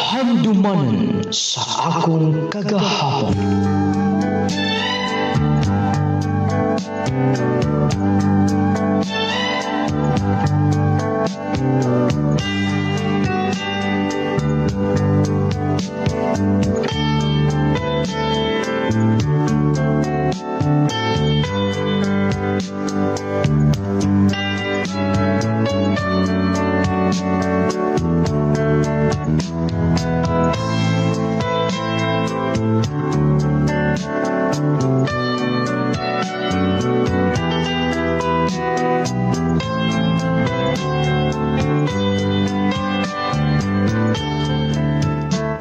Handumanan sa akong kagahapon.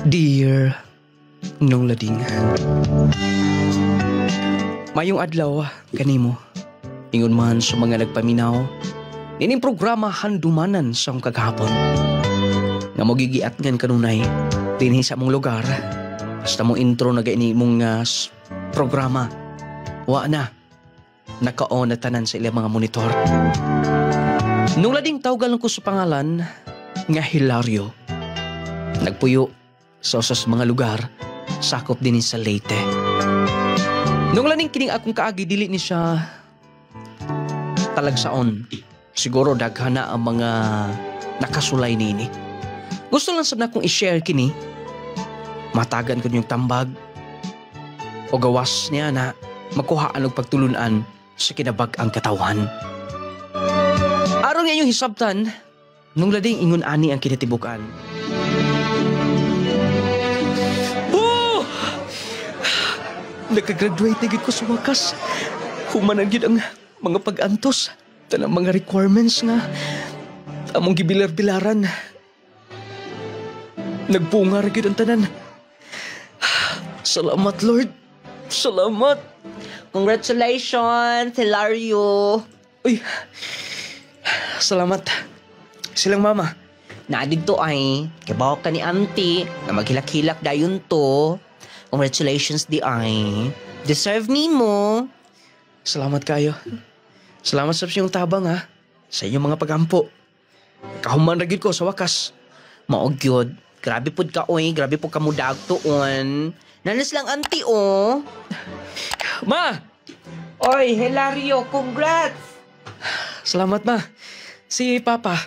Dear Nung Lading, mayong adlaw kanimo, ingon man sa mga nagpaminaw nining programa Handumanan sa akong kagahapon nga magigiat ngan kanunay dinhi sa among lugar. Basta mo intro na gaini mong programa, wa na naka-on na tanan sa ilang mga monitor. Nung Lading, tawgal ko sa pangalan nga Hilario. Nagpuyo sa usas mga lugar, sakop din sa Leyte. Nung Lading, kining akong kaagi dili ni siya talagsaon. Siguro daghana ang mga nakasulay nini. Gusto lang sad akong i-share kini. Matagan ko yung tambag o gawas niya na magkuhaan og pagtulunan sa kinabag-ang katawan. Aron nga yung hisabtan, Nung Lading, ingon ani ang kinatibukan. Nakagraduate na gid ko sa wakas. Humanan gid ang mga pag-antos, tanang mga requirements nga among gibilar-bilaran. Nagbunga ra gid ang tanan. Salamat, Lord. Salamat. Congratulations, Hilario. Uy, salamat. Silang mama. Naadid to ay, kabaw ka ni auntie na maghilak-hilak dayon to. Congratulations di ay. Deserve ni mo. Salamat kayo. Salamat sa inyong tabang ha. Sa inyong mga pagampo. Kahuman ra gid ko sa wakas. Mao gyud. Grabe pud ka oy, grabe pud ka mo dagtuon. Nanas lang auntie oh. Ma! Oy, Hilario, congrats. Salamat, ma. Si Papa.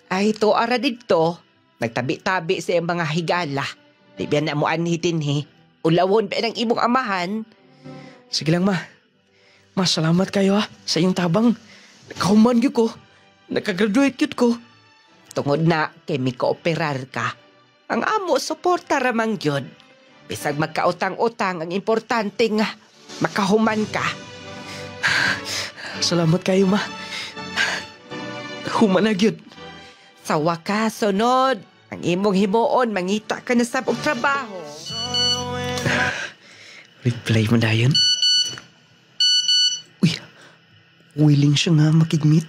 Ay, to ara didto. Nagtabi-tabi sa iyang mga higala. Di biyan na mo anhitin he. Ulawon pa ng imong amahan. Sige lang, ma. Ma, salamat kayo ha. Sa iyong tabang. Nakahuman gyud ko. Nakagraduate gyud ko. Tungod na kay mi kooperar ka. Ang amo suporta ramang gyud. Bisag magkautang-utang, ang importante nga makahuman ka. Salamat kayo, ma. Human na gyud. Sa wakas, sunod, ang imong himuon, mangita ka na sa trabaho. Reply mo na yun. Uy, willing siya nga makigmeet.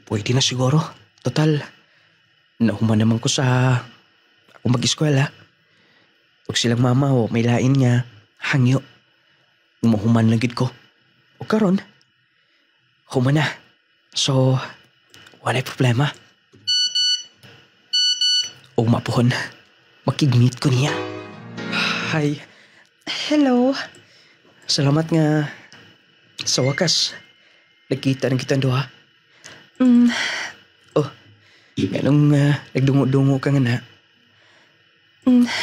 Pwede na siguro. Total, nahuman naman ko sa ako mag-eskwela. Huwag silang mama o may lain niya, hangyo. Umuhuman lang gid ko. O karon, human na. So, wala problema. O mapuhon, makigmeet ko niya. Hi. Hello. Salamat nga sa wakas. Nagkita ng kitang duha. Oh, ganong nagdungo-dungo ka nga na.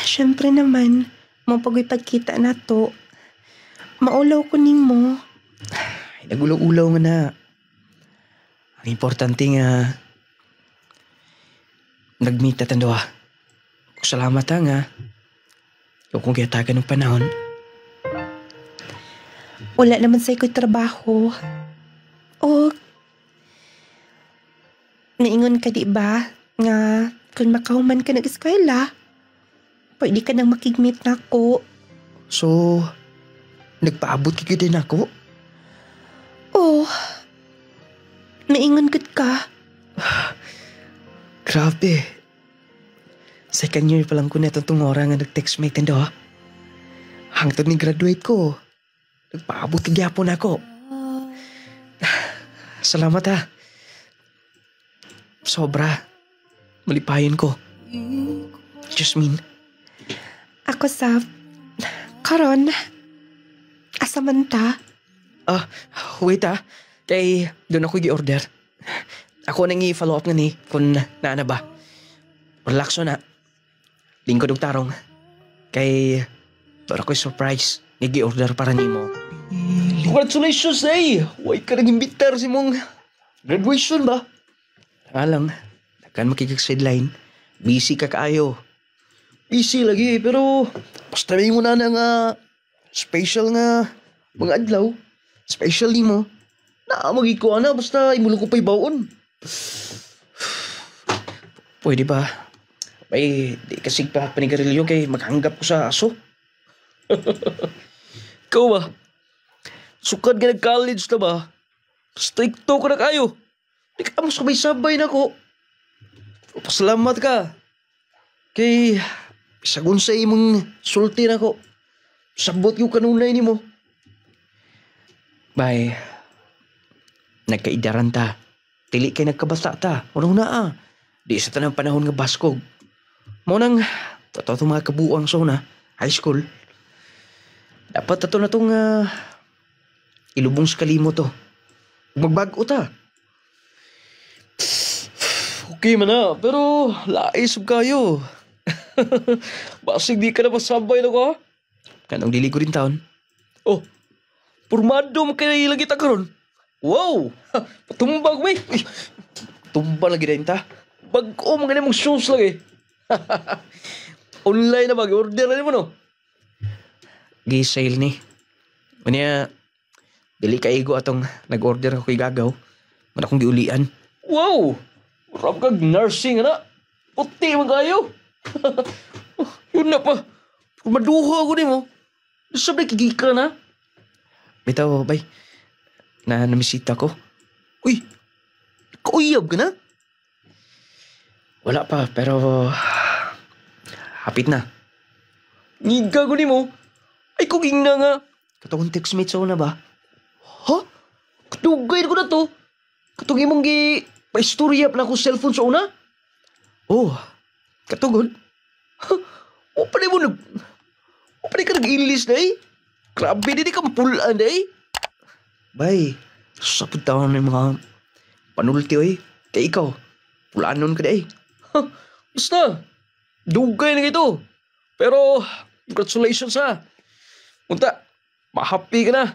Siyempre naman, mapagoy pagkita na to. Maulaw ko nimo. Ay, nagulaw-ulaw nga na. Ang importante nga, nag-meet na tanduha. Salamat ha nga. Ikaw kung kiyatagan ng panahon. Wala naman sa iko'y trabaho. O, naingon ka di ba nga kung makahuman ka nag-eskwela, pwede ka nang makigmeet na ako. So, nagpaabot ka din ako? Oh, naingon gud ka. Grabe. Second year pa lang ko na itong tungora nga nag-textmate nito ha. Hangtod ni graduate ko. Nagpaabot ka gyapon ako. Salamat ha. Sobra. Malipayon ko. Jasmine. Ako sa... Karon. Asa man ta? Wait Kay doon ako gi-order. Ako nang i-follow up nga ni kung naana ba. Relax na. Lingkod og tarong. Kay doon ako surprise. Nagi-order para nimo. Congratulations, Why ka nag-imbitar si mong graduation ba? Nga lang, nakan makikag-sideline. Busy ka kaayo. Busy lagi, pero basta may mo na nga special nga mga adlaw. Special nimo. Naamagi ko na, basta imulong ko pa'y baon. Pwede ba? May di kasig pa panigarilyo kay maghanggap ko sa aso. Ikaw ba? Sukad ka nag-college na ba? Stricto ko na kayo. Di ka mo sabay-sabay na ko. Pasalamat ka. Kay sagun sa imong sulti na ko. Sabot yung kanunay ni mo. Bye. Nagkaidaran ta. Tili kay nagkabasa ta. Unang naa. Di sa tanang panahon nga baskog. Munang, totoo itong mga kabuang sa una. High school. Dapat ito na itong ilubong sa kalimo to. Magbago ta. Okay man na, pero laisog kayo. Basig di ka na masabay na ko ha? Kanong dili ko rin taon. Oh, purmado mo kayo ilagit ka ron. Wow! Patumbag may. Tumba lagi na ta. Bago mga mong shoes lagi. Online na mag-order na mo no? Gisale ni. Manya, dili kaigo atong nag-order ako kay Gagaw. Man akong giulian. Wow! Marap kag nursing na. Puti man kayo. Yun na pa. Maduha ako ni mo. Sabi kigika na. Bitaw, bay. Namisita ko. Uy! Kauyab ka na? Wala pa, pero... hapit na. Ngiga ko ni mo. Ay, kuging na nga. Katong textmates ako na ba? Ha? Katugay ko na to. Katugay mong pa-istorya pa na akong cellphone sa una? Oh, katugod. O pa mo nag... O pa ka nag-ilis na eh. Grabe din ka mapulaan na eh. Bay, sapod taon ng mga panulti eh. Kaya ikaw, pulaanon ka na eh. Basta, dugay na ito. Pero, congratulations ha. Punta, ma-happy ka na.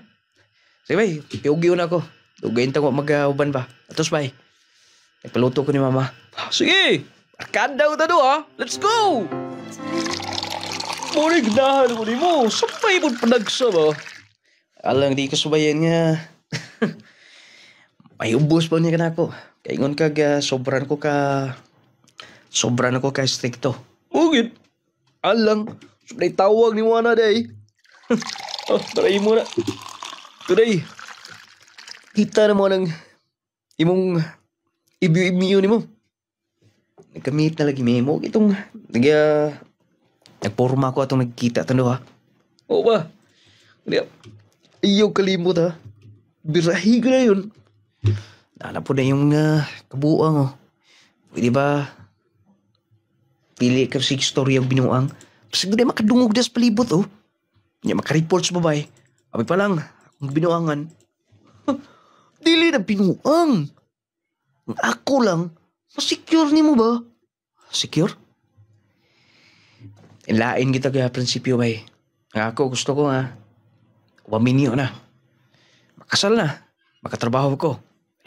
Sige bay, piyugyo na ako. Dugayin tayo mag-uban ba. Atos bay, nagpaluto ko ni mama. Sige, arkanda ko tado ha. Let's go! Murig nahan ko ni mo. Sabay mo panagsa ba? Alang di ka subayan nga. May ubos pa niya ka na ako. Kaingon kag sobran ko ka stricto. Ugit. Alang. Sabay tawag ni Wana day. Taray mo na. Today. Kita na mo ng imong ibyo-ibyo ni mo. Nagkamit na lagi memo. Itong nagporma ko atong nagkita. Tando ha? Oo ba? Ayaw kalimot ha. Birahi ka na yun. Nana po na yung kabuang oh. Pwede ba pili ka sa story ang binuang? Pasig na makadungog das palibot oh. Hindi makareports ba ba eh. Abi pa lang, akong binuangan. Dili na binuang. Ako lang, masecure ni mo ba? Secure? Lain kita kaya prinsipyo ba eh. Ako gusto ko nga. Waminyo na. Makasal na. Makatrabaho ko.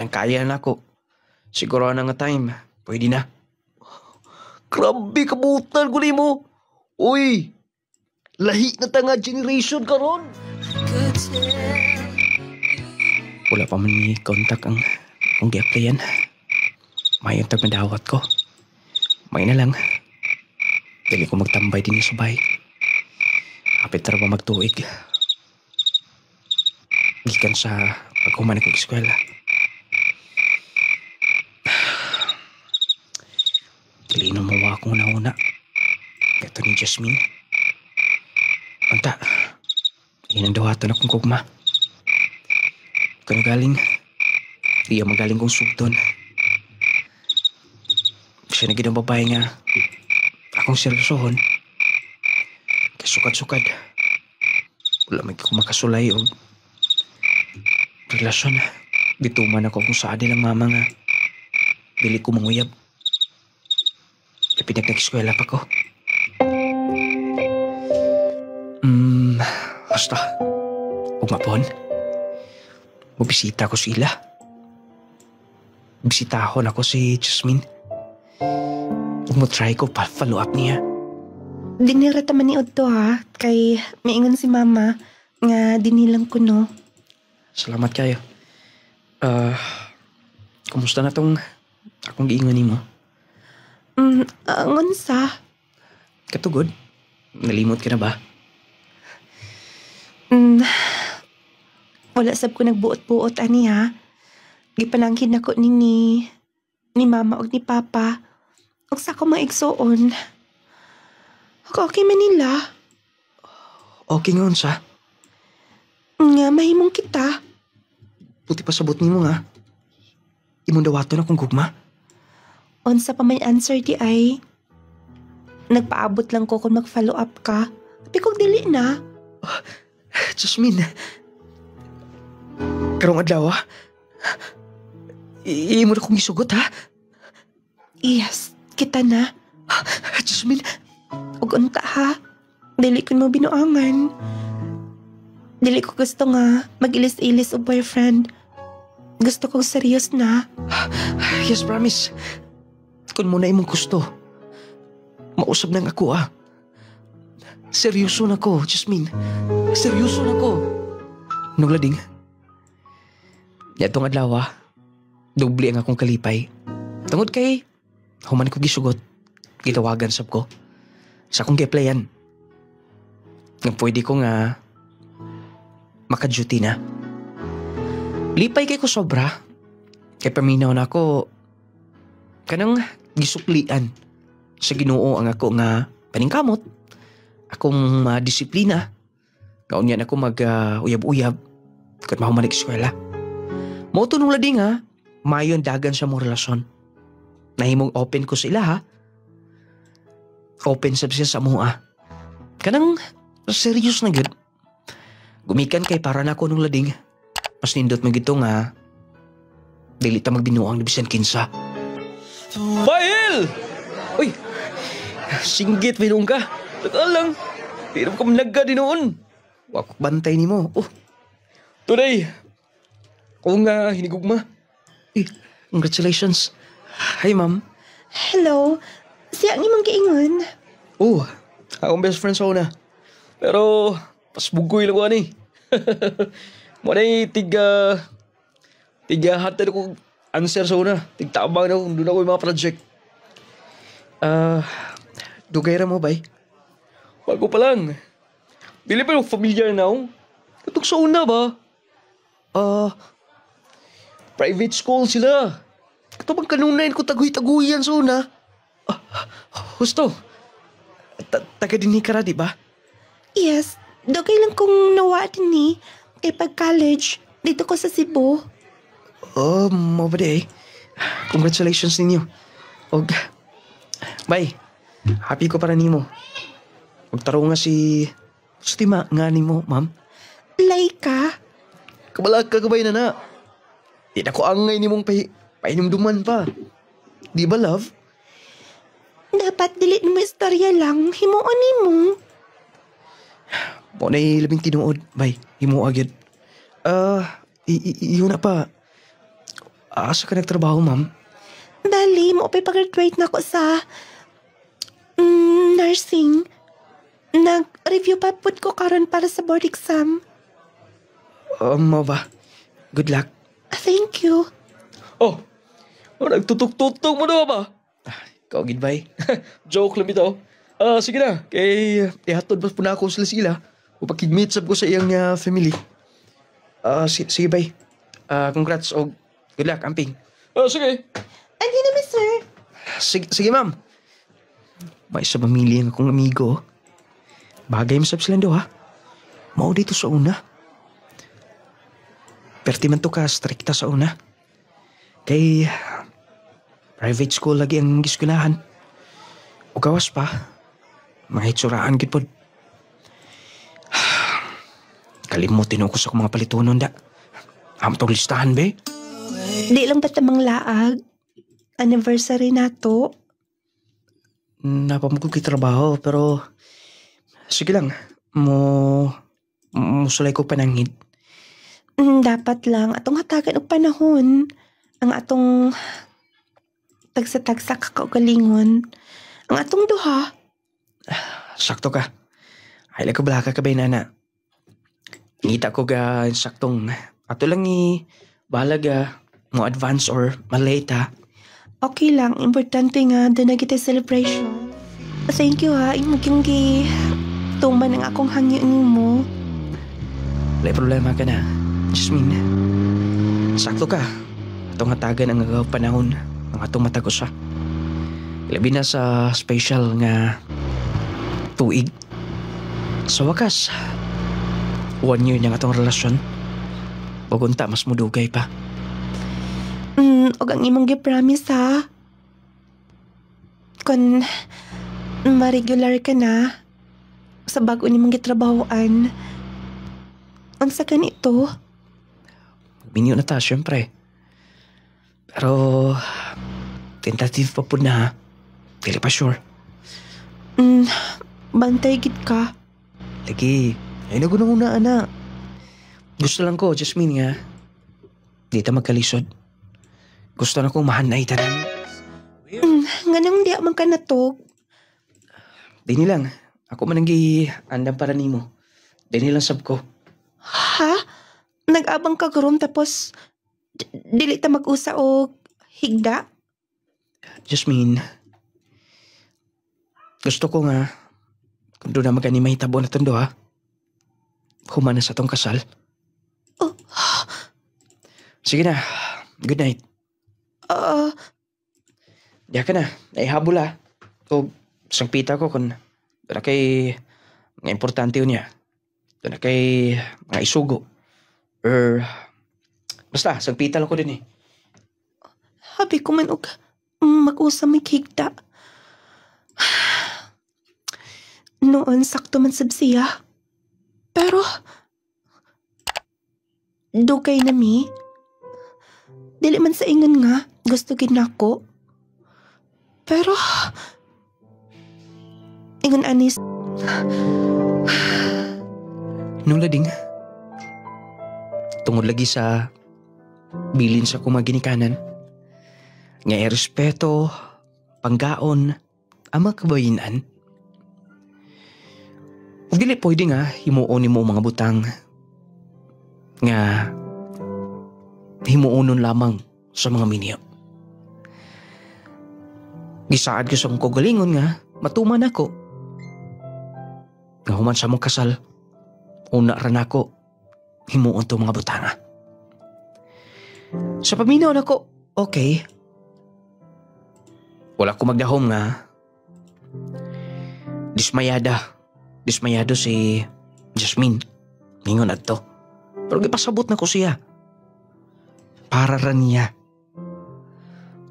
Nang kaya na ako. Siguro na nga time. Pwede na. Grabe kabutan ko ni mo. Uy. Lahi na tanga generation ka ron. Wala pa man ni contact ang gi-applyan. May yung tagmadawat ko. May na lang. Dili ko magtambay din sa bahay. Hapit na ba magtuig. Gikan sa pagkuman ko eskwela. Dili na mawa akong nauna. Ito ni Jasmine. Anta, inandawato na kong kugma. Kano galing? Iya magaling kong sugton. Siya na ginang babae nga. akong seryosohon. Kay sukad-sukad. Wala may ko makasulay o relasyon. Bituman ako kung saan nilang mama nga. Dili ko manguyab. Kaya pinag-eskwela pa ko. Basta. Huwag mapon. Mabisita ko sila. Bisitahon ako si Jasmine. Huwag mo try ko pa-follow up niya. Dinirata man ni Otto ha. Kay maingon si mama nga dinilang ko no. Salamat kayo. Kumusta na tong akong giingon nimo? Ngunsa? Katugod? Nalimot ka na ba? Wala sab ko nagbuot-buot ani ha. Gipanangkin ako ni mama o ni papa. Og sa ko maigsoon. Okay man nila. Okay nga unsa? Nga mahimong kita. Buti pa sabot nimo nga. Imong dawaton akong gugma. Unsa pa may answer di ay. Nagpaabot lang ko kung mag-follow up ka. Tapi kung dili na. Jasmine. Karong adlaw ha? Imo na kong isugot ha? Yes, kita na. Jasmine. Ug unta ha. Dili ko mo binuangan. Dili ko gusto nga mag-ilis-ilis o boyfriend. Gusto kong serious na. Yes, promise. Kung mo na imong gusto, mausap nang ako ah. Seryoso na ko, Jasmine. Seryoso na ko. Nuglading. Yatong adlaw ah. Doble ang akong kalipay. Tungod kay, human ko gisugot. Gitawagan sab ko. Sa akong gi-applyan. Nga pwede ko nga maka-duty na. Lipay kay ko sobra. Kay paminaw na ako kanang gisuklian sa Ginoo ang ako nga paningkamot. Akong disiplina. Kaunyan ako mag-uyab-uyab kat mahuman eskwela. Mao to nung lading ha, mayon dagan sa mong relasyon. Nahimong open ko sila ha. Open sab siya sa mua. Kanang serious na gud. Gumikan kay para na ako nung lading. Mas nindot mo gito nga dili ta magbinuang ni bisan kinsa. Bahil! Uy! Singgit binong ka. Tagal lang. Hirap ka managka din noon. Wakok bantay ni mo. Oh. Today, ako nga hinigugma. Congratulations. Hi, ma'am. Hello. Siya ang imong giingon. Oh, akong best friend sa una. Pero, pasbugoy lang ko ani. Manay tiga hatad ko answer sa una. Tigtabang na kung doon ako yung mga project. Dugay ra mo bay? Bago pa lang. Bili pa yung familiar na ako. Katog sa una ba? Private school sila. Katong kanunayin ko taguy-taguyan sa una. Husto. Taga din ni Kara, di ba? Yes. Dugay lang kung nawa din ni. Kay pag-college, dito ko sa Cebu. Mo ba di? Congratulations ninyo. Og, bye. Happy ko para nimo. Magtaro nga si Tima nga nimo, ma'am. Laika? Kabalag ka gabay na na. Di na ko angay nimong painumduman pa. Di ba, love? Dapat delete mo istorya lang. Himuon ni mo. Mo na'y labing tinuod. Bye. Himo agad. Yun na pa. Asa ka nagtrabaho, ma'am? Dali, mo pag-graduate na ako sa nursing. Nag-review pa put ko karon para sa board exam. Mo ba? Good luck. Thank you. Oh, nagtutok-tutok mo na ba? Ikaw, goodbye. Joke lang ito. Sige na. Kay ihatod pa po na ako sila. Upakig-meet sab ko sa iyang family. Sige, bye. Congrats o good luck, amping. Sige. Andi na, sir. Sige, ma'am. May sa pamilya ng akong amigo. Bagay mo sab sila daw, ha? Mao dito sa una. Perti man to ka, strikta sa una. Kay private school lagi ang giskunahan. O gawas pa. Mga itsuraan gid pod. Kalimutin ko sa akong mga palitunon da. Amo tong listahan be. Di lang ba't namang laag? Anniversary na to. Napamugod kay trabaho pero sige lang. Musulay ko panangid. Dapat lang. Atong hatagan og panahon. Ang atong tagsa-tagsa kakaugalingon. Ang atong duha. Sakto ka. Ay lang ko balaka ka ba nana. Ngita ko ga saktong ato lang balaga mo advance or malate ha. Okay lang. Importante nga doon na kita celebration. Thank you ha. Imog yung tuman ang akong hangyo mo. Wala problema ka na. Jasmine. Sakto ka. Atong hatagan ang agaw panahon. Ang atong matagos ha. Labi na sa special nga tuig. Sa wakas, 1 year niyang atong relasyon. Bagunta, mas mudugay pa. Og ang imong gi-promise ha. Kung ma-regular ka na sa bago nimong gitrabahoan. Unsa ka nito? Minyo na ta, syempre. Pero, tentative pa po na ha. Dili pa sure. Bantay gid ka. Lagi, ay nagunang-una ana. Gusto lang ko, Jasmine nga. Di ta magkalisod. Gusto na kong mahanay tanan. Nganong di man ka natog? Dini lang. Ako man ang andam para nimo. Dini lang sab ko. Ha? Nag-abang ka karon tapos dili ta mag-usa og higda? Jasmine, gusto ko nga kung doon na magani mahitabo na tondo ha. Humana sa tong kasal. Oh. Sige na. Good night. Diya ka na. Naihabol ha. O sangpita ko kung doon na kay mga importante yun niya. Doon na kay mga isugo. Basta, sangpita lang ko din eh. Habi ko man og mag-usa may higda. Noon sakto man sab siya. Pero dugay na mi. Dili man sa ingon nga gusto gid nako. Pero ingon anis Nung lading, tungod lagi sa bilin sa kumaginikanan, nga respeto, panggaon, ama kabayinan. Ug dili pwede nga himuon nimo mga butang nga himuonon lamang sa mga minyo. Gisaad ko sa kong kagalingon nga matuman ako. Nga human sa mong kasal, una ran ako himuon to mga butanga. Sa paminaw nako, okay. Wala ko magdahom nga dismayado si Jasmine. Ningon adto. Pero gipasabot na ko siya. Para ra niya.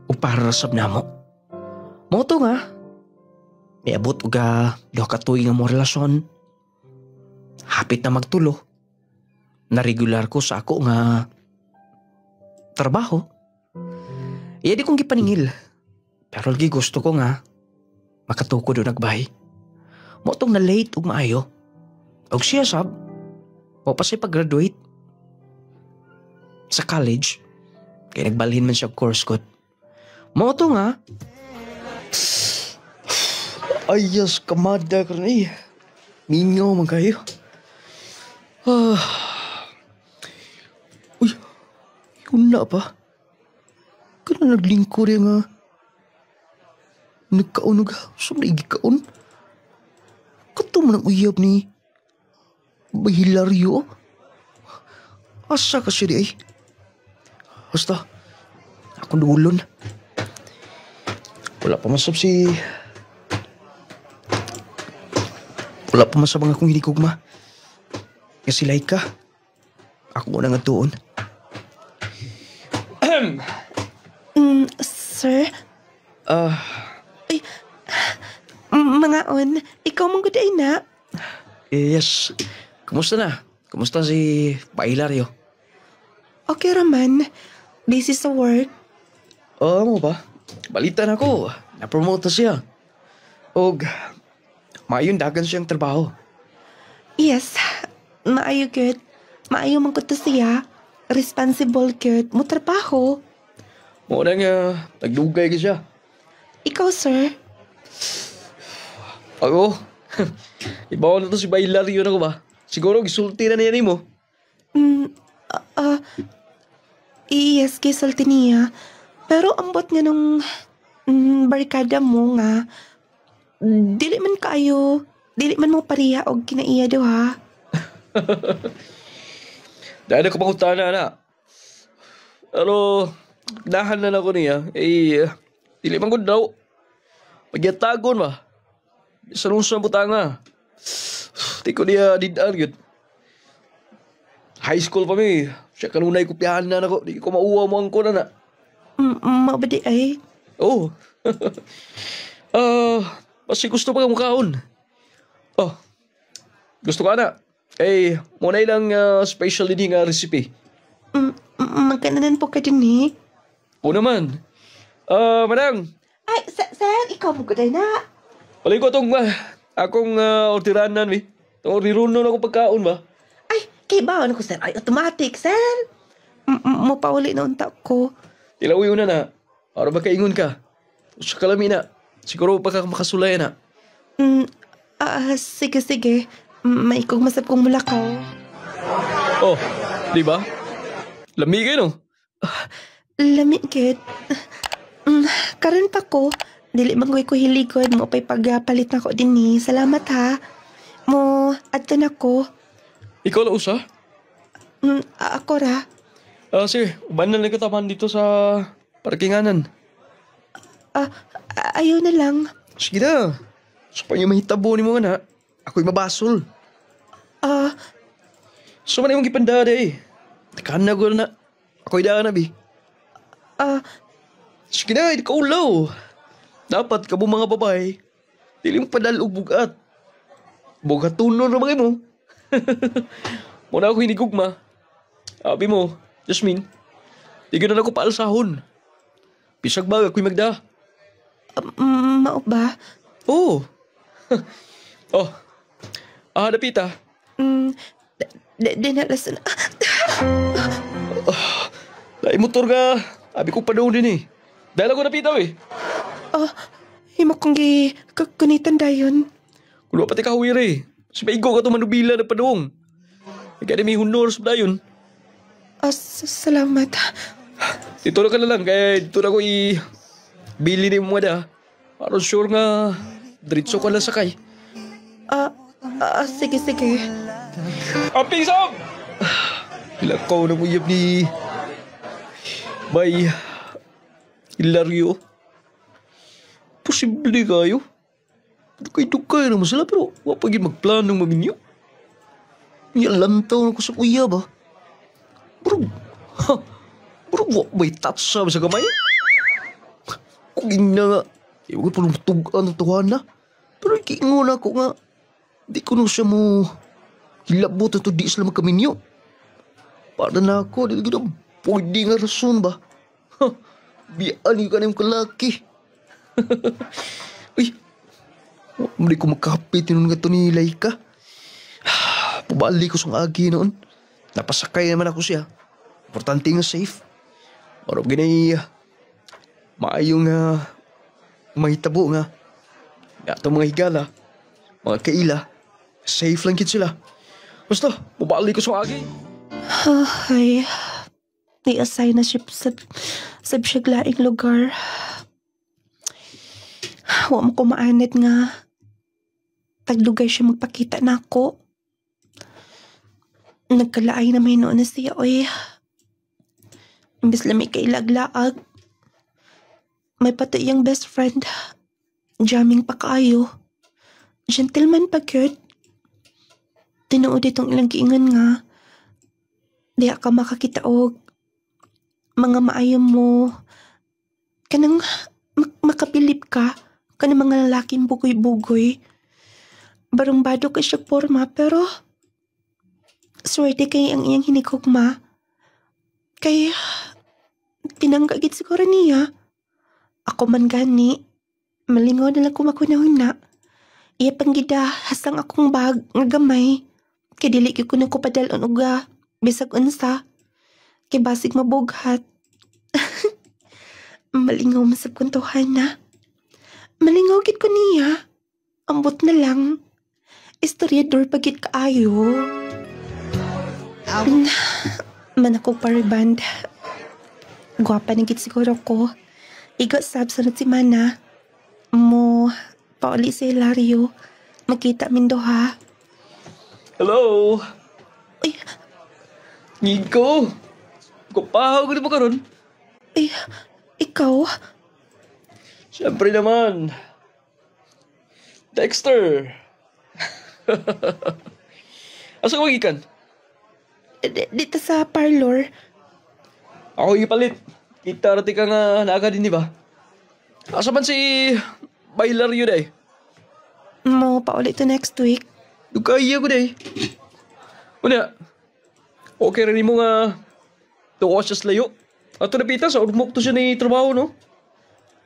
O para ra sab namo. Mo to nga. Miabot og duha ka tuig nga mo relasyon. Hapit na magtulo. Na regular ko sa ako nga trabaho. Iya di kong gipaningil. Pero lagi gusto ko nga makatukod o nagbahay. Mo tong na late ug maayo. Og siya sab, mo pa siya pag-graduate sa college. Kaya nagbalhin man siya course ko. Mo to nga. Ayos kamada ka rin eh. Minyo man kayo. Uy, yun na pa. Kana naglingko rin nga. Nagkaunog ha. Sumrigi kaon. Kato mo ng uyab ni Hilario. Asa ka siya di ay. Basta, ako dulon. Wala pa masab ang akong hinikugma. Kasi like ka. Ako muna nga tuon. Sir? Mangaon, ikaw mong guday na. Yes. Kumusta na? Kumusta si Pa Hilario? Okay raman. Busy sa work. Oo mo ba? Balita na ko. Na-promote na siya. Og, maayong dagan siyang trabaho. Yes. Maayo good. Maayo man ko to siya. Responsible good. Mo trabaho. Muna nga, nagdugay ka siya. Ikaw, sir. Ako? Ibaw na to si Pa Hilario na ko ba? Siguro gisulti na niya ni mo. Yes, kisulti niya. Pero ambot nga nung barkada mo nga, dili man kayo, dili man mo pariya og kinaiya daw ha. Dahil ako pangutana na. Pero, dahan na ako niya. Dili man ko daw. Magyatagon ba? Sa nung sa butanga. Di ko niya didaan yun. High school pa mi. Siya kanunay kopyahan na ako. Di ko mauwa mo ang ko na na. Mabadi ay. Oo. Basi gusto pa kang mukhaon. Oh, gusto ka na. Muna ilang special din nga recipe. Magkananan po ka din eh. Oo naman. Madang. Ay, sir, ikaw mo guday na. Palay ko itong akong ortiranan, mi. Itong riruno na akong pagkaon ba? Ay, kay ba ano ko, sir? Ay, automatic, sir. Mapauli na unta ko. Tilawi na na. Para ba kaingon ka? Sa kalami na. Siguro pa ka makasulay na. Sige. May kong masap kong mulakaw. Oh, di ba? Lami kayo, no? Lami, kid. Karon pa ko. Dili man ko hiligod mo pa'y pagpalit na ko din ni. Salamat ha. Mo, adto na ko. Ikaw lang usa? Ako ra. Sige, ubanan na kataman dito sa parkinganan. Ayaw na lang. Sige na. So pa yung mahitabo ni mo nga na. Ako'y mabasol. So man yung gipandada eh. Takaan na ko na. Ako'y daan na bi. Sige na, ikaw ulaw. Dapat kamo mga babae, dili mo padal og bugat. Bugatunon ra mga mo. Muna ako hinigugma. Abi mo, Jasmine, di gano'n ako paalsahon. Bisag ba ako'y magda? Mao ba? Oo. Dapita. Dinalas na. Lai motor ka. Abi ko pa daw din eh. Dahil ako napitaw eh. Himo kong kunitan dayon. Kulo pati kahawir eh. Si Maigo ka ito manubila na padung. Kaya may honor sa dayon. Salamat. Dito na ka na lang. Kaya dito na ko bili ni mo da. Para sure nga diretso ka lang sakay. Sige. Amping Sam! Ilakaw na uyab ni Bay Hilario. Posible kayo. Dukay-dukay naman sila pero wapagin magplanong maminyo. Lantaw na ko sa kuya ba? Bro, may tatsa sa kamay? Kung ina nga, iwag pa nung tugaan ng tuhan na. Pero ikingon ako nga, di ko nung siya mo hilabot at di sila magkaminyo. Para na ako, di ko na pwede nga rason ba? Biyaan ka na yung kalaki. Uy, hindi ko magkapit yun nga ito ni Laika. Pabali ko sa agi noon. Napasakay naman ako siya. Importante nga safe. Marap ginay, maayong mahitabo nga. Itong mga higala, mga kaila, safe lang kit sila. Basta, pabali ko sa agi. Ay, ni-assign na siya sa biyaglaing lugar. Wa mo ko maanit nga. Tagdugay siya magpakita na ako. Nagkalaay na may noon na siya, oy. Imbis lang may kailaglaag. May pati yung best friend. Jamming pa kaayo. Gentleman pa, Kurt. Tinuod itong ilang giingon nga. Diya ka makakita og mga maayo mo. Kanang makapilip ka. Kana mga lalaking bugoy-bugoy. Barumbado ka siya porma pero swerte kay ang iyang hinigugma. Kay tinanggagit siguro niya. Ako man gani. Malingaw na lang kumakunahuna. Iya panggida hasang akong bag nga gamay. Kay dili ko na ko padalon uga. Bisag unsa. Kay basig mabughat. Malingaw masab kuntuhan na. Malingaw gid ko niya. Ambot na lang. Istoryador pagit kaayo. Man ako pariband. Gwapa na gid siguro ko. Igo sab sunod si Mana. Mo pauli si Hilario. Makita min duha. Hello? Ay, Nico? Kupahaw ko na mo karon? ay, ikaw? Siyempre naman. Dexter. Asa ka magikan? Dito sa parlor. Ako ipalit. Kita rati ka nga naga din, di ba? Asa man si Bailar yun eh? Mo pauli to next week. Dugaya ko day. Una, okay rin mo nga tuwa siya sa layo. Ato napita sa urmok to siya ni trabaho, no?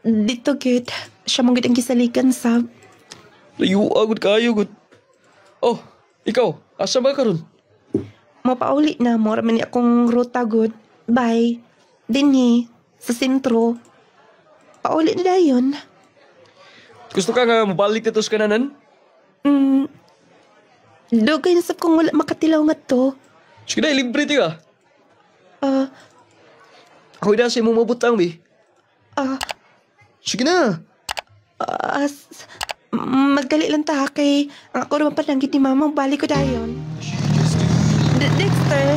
Dito gid. Siya mong gid ang gisalikan sab. Layo agad kayo, good. Oh, ikaw, asa ba karon? Mo pauli na mo raman ni akong ruta good. Bye. Dinhi sa sentro. Pauli na dayon. Gusto ka nga mabalik na to sa kananan? Dugay na sab kung wala makatilaw nga to. Sige na, libre ti ka. Ah, Ako na sa imong mabutang, bi. ah, Sige na. Magdali lang ta kay ang ako naman pananggit ni mama balik ko dayon. Dexter,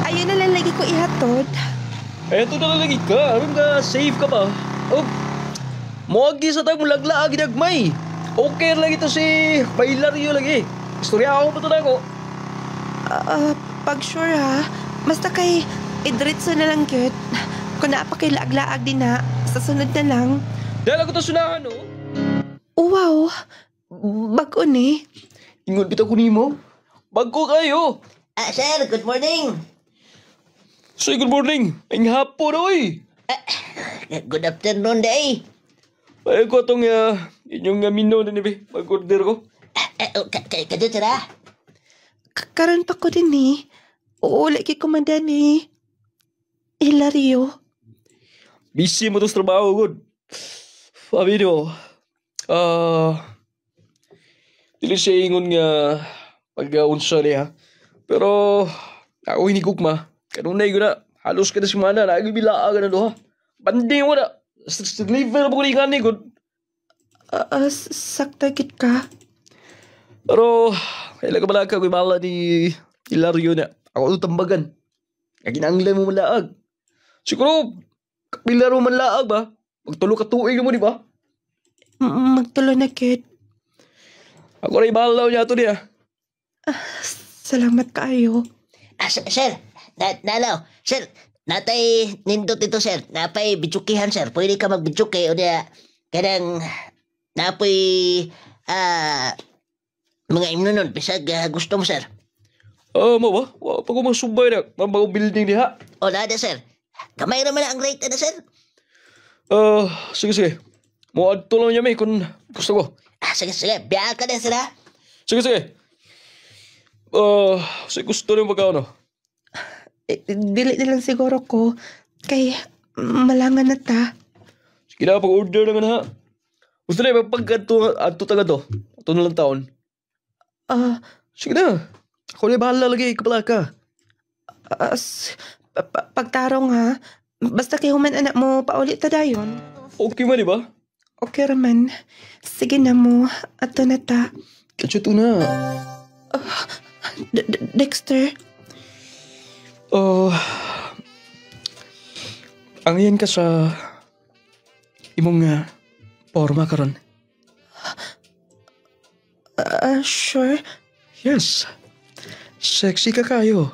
ayun na lang lagi ko ihatod. Eto na lang lagi ka. Aron ka, safe ka pa. Oh, moagi sa tayong lagla, ginagmay. Okay lagi to si Bailario lagi. Istorya ako pa to na ako. Pag sure ha, basta kay idritso na lang gyud. Kung naapa kay laag-laag din na, sa sunod na lang. Dahil ako to sunahan, no? Wow, bago ni. Ingon bitaw ko nimo. Bago kayo. Sir, good morning. Say good morning. Ang hapon, oy. Good afternoon, day. Ay ko itong inyong mino na nibi. Mag-order ko. Kadyo, sir, ha? Karon pa ko din ni. Oo, lagi kumanda ni Hilario. Busy mo to sa trabaho, good. Sabi nyo, dili siya ingon nga pag-unsa niya. Pero, ako hinigugma. Kanunay ko na, halos ka na si Mana, nagibila ka na doha. Banding mo na. Deliver mo ko ni Gani, good. Sakta gid ka. Pero, kailan ka malaga ko mala ni Hilario na. Ako ito tambagan. Kaginanglan mo malaag. Siguro, kapilaro man laag ba? Magtulo ka tuig mo, di ba? Magtulo na gid. Ako rin bahalaw niya ito niya. Salamat kaayo. Sir, nalaw. Sir, natay nindot ito, sir. Napay bitsukihan, sir. Pwede ka magbitsuki o niya. Kanang, napoy, mga imnunon. Bisag gusto mo, sir. Mo ba? Wala pa ko masubay na. Mabagong building niya. O, nada, sir. Kamay naman ang rate na, sir. Sige. Muad to lang niya may kung gusto ko. Sige. Biyahan ka na, sir, ha? Sige. Sige gusto rin magkano. Dili na lang siguro ko. Kay malangan na ta. Sige na, pag-order naman ha. Gusto na yung pag-ato taga to. Ito na lang taon. Sige na. Ako na bahala lagi, kapala ka. Pagtarong ha. Basta kay human anak mo paulit ta dayon. Okay man, di ba? Okay raman. Sige na mo. Ato na ta. Katsa ito na. Dexter. Ang yan ka sa imong forma karon. Sure. Yes. Sexy ka kayo.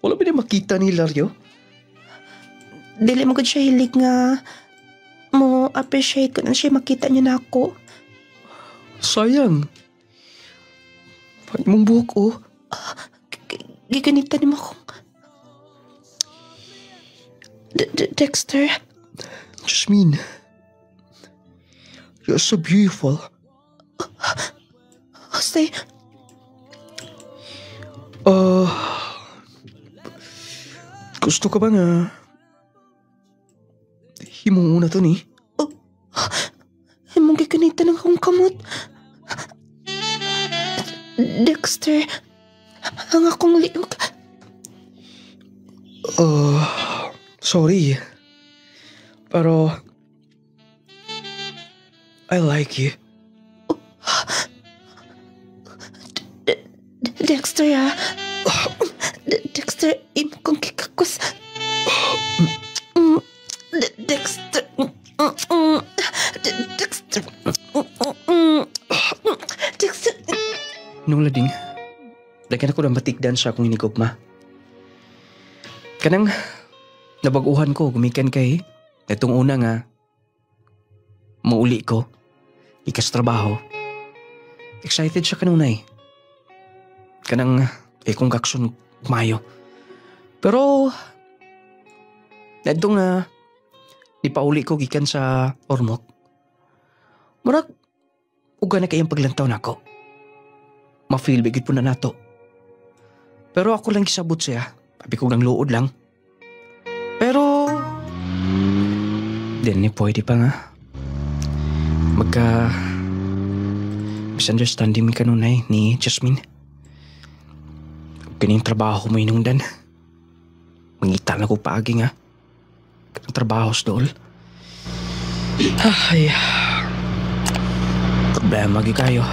Wala ba niya makita ni Hilario? Dili mo gud siya hilig nga mo appreciate ko na siya makita niya na ako. Sayang. Pag mong buhok, oh. Giganitan mo akong... Dexter, Jasmine. You're so beautiful. Jose, Gusto ka ba nga himong una to ni? imong giganitan ng akong kamot. Dexter, ang akong liog. Sorry. Pero I like you. Dexter, Dexter, imo kong kikakos. Dexter. Dexter. Dexter. Nung lading, lagyan ako ng batikdan sa akong inigugma. Kanang nabaguhan ko, gumikan kay itong una nga mauli ko, ikas trabaho. Excited siya kanunay. Kanang kung kakson mayo. Pero nadto nga ipauli ko gikan sa Ormoc. Murag uga na kayang paglantaw nako. Ma-feel bigit po na nato. Pero ako lang kisabot siya. Sabi ko lang luod lang. Pero din ni pwede pa nga. Magka misunderstanding mi kanunay ni Jasmine. Kaning trabaho mo inungdan. Mangita na ko paagi nga. Kanang trabaho sa dool. Ay. Problema gi kayo.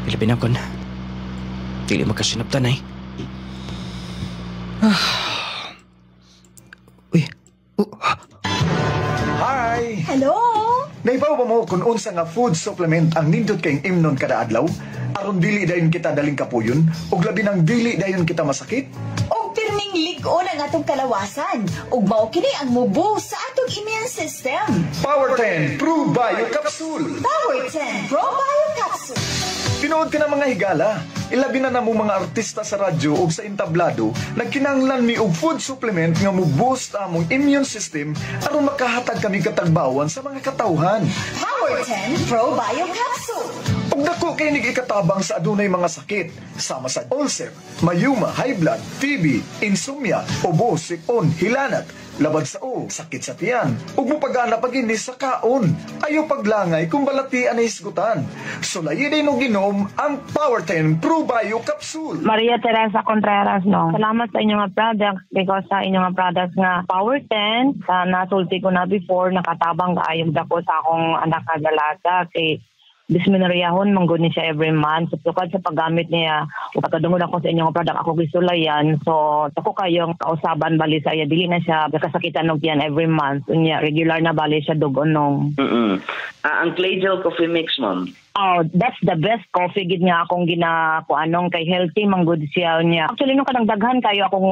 Pilipin akon. Dili magkasinaptan ay. Uy. Hi! Hello? Naibaw ba mo kung unsa nga food supplement ang nindot kayong imnon kada adlaw? Aron dili dayon kita daling kapuyon ug labi nang dili dayon kita masakit? Og pirming lig-on ang atong kalawasan ug mao kini ang mubo sa atong immune system. Power 10 Pro Bio Capsule. Power 10 Pro Bio Capsule. Tinuod ka na mga higala. Ilabi na namo mga artista sa radyo ug sa entablado nagkinahanglan mi og food supplement nga mo-boost among immune system aron makahatag kami katagbawan sa mga katawhan. Power 10 Pro Bio Capsule. Ug dako kay ikatabang sa adunay mga sakit sama sa ulcer, mayuma, high blood, TB, insomnia, ubo, sipon, hilanat, labad sa sakit sa tiyan, ug mopagana pag-inis sa kaon. Ayaw paglangay kung balatian na hisgutan. So layin mo ginom ang Power 10 Pro Bio Capsule. Maria Teresa Contreras, no. Salamat sa inyong products because sa inyong products nga Power 10, nasulti ko na before, nakatabang kaayong dako sa akong anak na dalaga kay dysmenorrheahon manggod ni siya every month. So, tukad sa paggamit niya, pagkadungod ako sa inyong product, ako gisulayan. So, ako kayong kausaban bali sa iya. Dili na siya kasakitan ng yan every month. Unya, regular na bali siya dugonong. Ang Clay Gel Coffee Mix, ma'am. Oh, that's the best coffee gid nga akong ginakuanong kay healthy manggod siya niya. Actually nung kadagdaghan kayo akong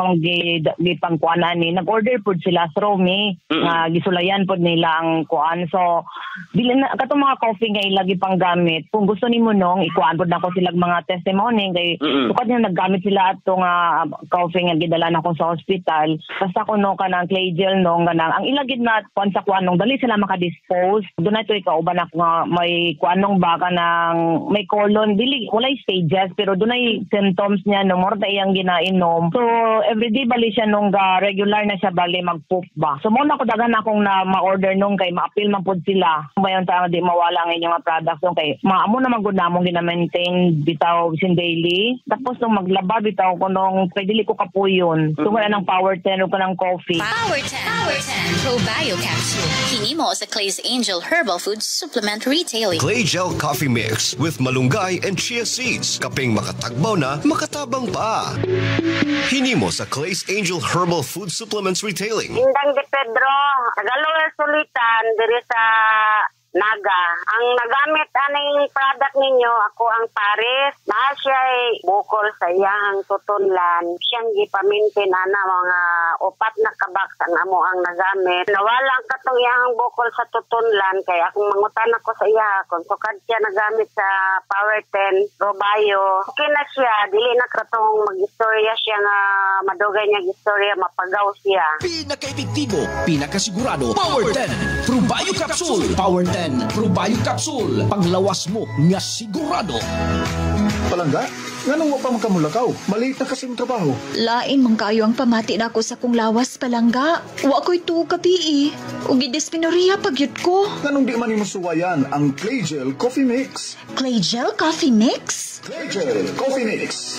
gipangkuanan ni nag-order pud sila Stromi nga gisulayan pud nila ang kuan. So dili na katong mga coffee nga ilagi pang gamit. Kung gusto nimo nung ikuan pud nako sila mga testimony kay tukad nga naggamit sila ato nga coffee nga gidala nako sa hospital. Basta ko no kanang Clay Gel nung kanang ang ilagid na kuan sa kuan nung dali sila maka-dispose. Dunay to ikauban ako nga may kuanong baka nang may colon, dili walay stages pero dunay symptoms niya no more iyang ginainom. So everyday bali siya nung regular na siya bali mag-poop ba. So mo na ko dagan akong na ma-order nung kay ma-appeal man pud sila. Bayon ta di mawala ang inyong products nung kay maamo na magud namong gina-maintain bitaw sin daily. Tapos nung maglaba bitaw ko nung kay dili ko kapuyon. Tungod na ng Power 10 o kanang coffee. Power 10 Pro Bio Capsule. Hini mo sa Clay's Angel Herbal Food Supplement Retailing. Clay Gel Coffee Mix with malunggay and chia seeds. Kaping makatagbaw na, makatabang pa. Hini mo sa Clay's Angel Herbal Food Supplements Retailing. Indang de Pedro, Tagalog sulitan diri sa Naga. Ang nagamit aning product ninyo, ako ang Paris. Na siya ay bukol sa iyang tutunlan. Siyang gipamintin ana mga 4 na kabaks ang amo ang nagamit. Nawala ang katong iyang bukol sa tutunlan kay akong mangutan ako sa iya kung sukad siya nagamit sa Power 10 Robayo. Okay na siya, dili na katong mag-istorya siya nga madugay niya istorya mapagaw siya. Pinaka-epektibo, pinakasigurado, Power 10 Probayo Capsule. Power 10 Probayo Capsule. Panglawas mo nga sigurado. Palangga, nganong wa pa magkamulakaw? Maliit na kasing trabaho. Lain man kayo ang pamati na ako sa kong lawas, Palangga. Wa ko'y tuog kapi ug gidisminoriya pagyud ko. Nganong di man imusuwayan ang Claygel Coffee Mix? Claygel Coffee Mix? Claygel Coffee Mix.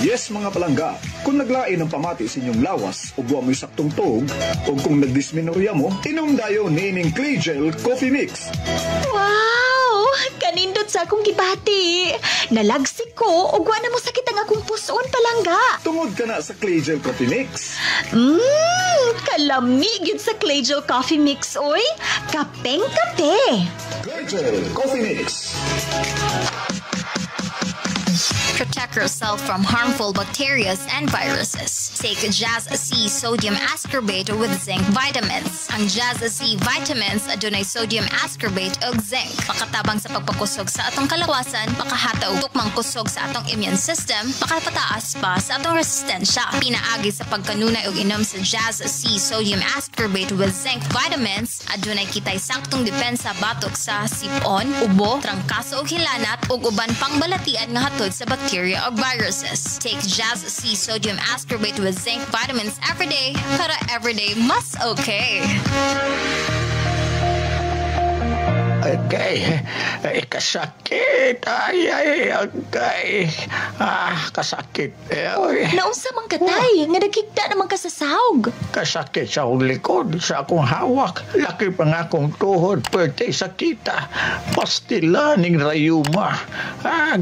Yes, mga palangga, kung naglain ang pamati sa inyong lawas o buwa mo'y saktong tog, o kung nagdisminorya mo, inom dayo ni ining Claygel Coffee Mix. Wow! Kanindot sa akong gibati. Nalagsik ko ug wa na mo sakit ang akong puson, Palangga. Tungod ka na sa Claygel Coffee Mix. Kalami gyud sa Claygel Coffee Mix, oy. Kapeng kape. Claygel Coffee Mix. Protect yourself from harmful bacteria and viruses. Take Jazz C Sodium Ascorbate with Zinc Vitamins. Ang Jazz C Vitamins adunay sodium ascorbate ug zinc. Pakatabang sa pagpakusog sa atong kalawasan, pakahata og tukmang kusog sa atong immune system, pakapataas pa sa atong resistensya. Pinaagi sa pagkanunay og inom sa Jazz C Sodium Ascorbate with Zinc Vitamins, adunay kitay saktong depensa batok sa sipon, ubo, trangkaso ug hilanat ug uban pang balatian nga hatod sa bacteria or viruses. Take Jazz C Sodium Ascorbate with Zinc Vitamins every day para everyday mas okay. Okay, kasakit. Ay, kasakit. Naunsa man katay, nga nagkita naman ka sa sahog. Kasakit sa akong likod, sa akong hawak. Laki pa nga akong tuhod, pwede sakita. Pastila ning rayuma.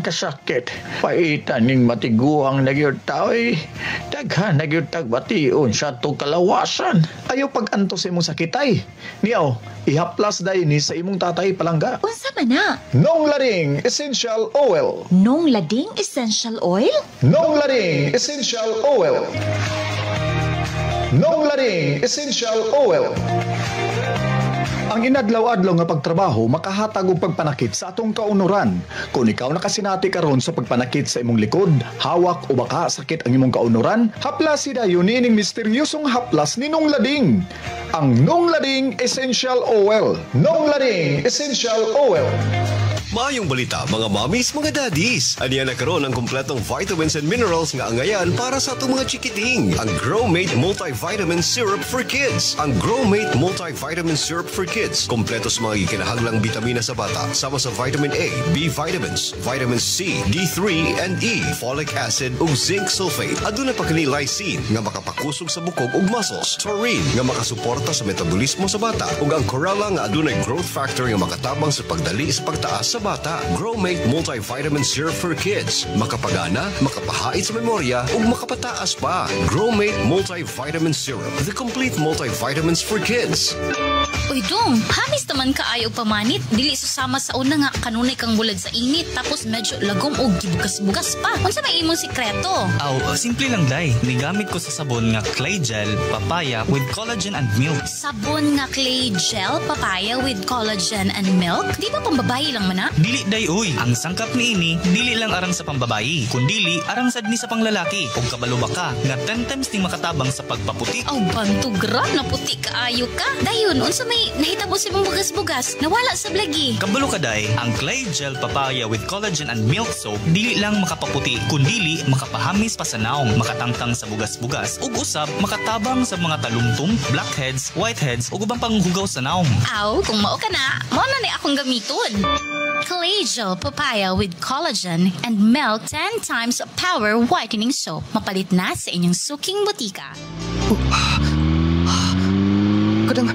Kasakit. Paitan ning matiguang nagyod tao'y. Daghan nagyod tagbation sa itong kalawasan. Ayaw pag-antos imong sakitay. Niyaw, ihaplas dahi ni sa imong tatay Palangga. Unsa man na? Nong Lading Essential Oil. Nong Lading Essential Oil? Nong Lading Essential Oil. Nong Lading Essential Oil. Ang inadlaw-adlaw nga pagtrabaho makahatag og pagpanakit sa atong kaunuran. Kung ikaw nakasinati karon sa pagpanakit sa imong likod, hawak o baka sakit ang imong kaunuran, haplas dayon nining misteryosong haplas ni Nong Lading. Ang Nong Lading Essential Oil. Nong Lading Essential Oil. Maayong balita mga mommies, mga daddies. Aniya na karon ang kumpletong vitamins and minerals nga angayan para sa atong mga chikiting. Ang Growmate Multivitamin Syrup for Kids. Ang Growmate Multivitamin Syrup for Kids. Kompleto sa mga ikinahanglang bitamina sa bata. Sama sa vitamin A, B vitamins, vitamin C, D3 and E, folic acid ug zinc sulfate. Aduna pa kini lysine nga makapakusog sa bukog ug muscles. Taurine nga makasuporta sa metabolismo sa bata. Ug ang chlorella nga adunay growth factor nga makatabang sa pagdali sa pagtaas sa bata. Growmate Multivitamin Syrup for Kids. Makapagana, makapahait sa memorya, ug makapataas pa. Growmate Multivitamin Syrup. The complete multivitamins for kids. Uy dong, hamis naman ka ayaw pamanit. Dili susama sa una nga kanunay kang bulad sa init. Tapos medyo lagom o gibugas-bugas pa. Unsa may imong sikreto? Simple lang day. Nigamit ko sa sabon nga clay gel, papaya with collagen and milk. Sabon nga clay gel, papaya with collagen and milk? Di ba pambabayi lang man na? Dili day uy. Ang sangkap ni ini, dili lang arang sa pambabayi. Kundili, arang sad ni sa panglalaki. Ug kabalo ba ka, nga 10 times ning makatabang sa pagpaputi. Bantugra, naputi kaayo ka. Dayon, unsa may nahitabo si mong bugas-bugas, nawala sa blagi. Kabalo ka day, ang clay gel papaya with collagen and milk soap, dili lang makapaputi, kundili makapahamis pa sa naong, makatangtang sa bugas-bugas, ug usab makatabang sa mga talumtum, blackheads, whiteheads, ug ubang panghugaw sa naong. Kung mao ka na, mao na ni akong gamiton. Clay gel papaya with collagen and milk 10 times power whitening soap. Mapalit na sa inyong suking butika. Kadang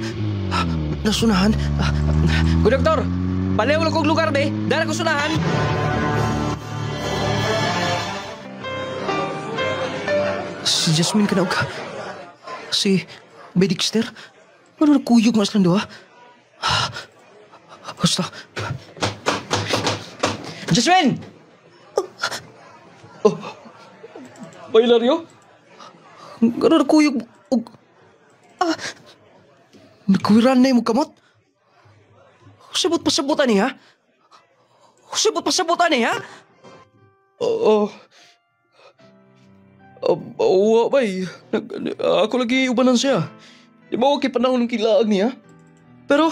nasunahan. Good doktor, palayaw lang kong lugar be. Dala ko sunahan. Si Jasmine kanaog ka. Si Bay Dexter. Ano nagkuyog mas lang doha? Basta. Jasmine! Oh. Bailaryo? Gano'n nakuyog... Nagkuwiran na yung kamot? Sabot pasabutan niya? Sabot pasabutan niya? Bay. Ako lagi ubanan siya. Di ba okay panahon ng kilaag niya? Pero,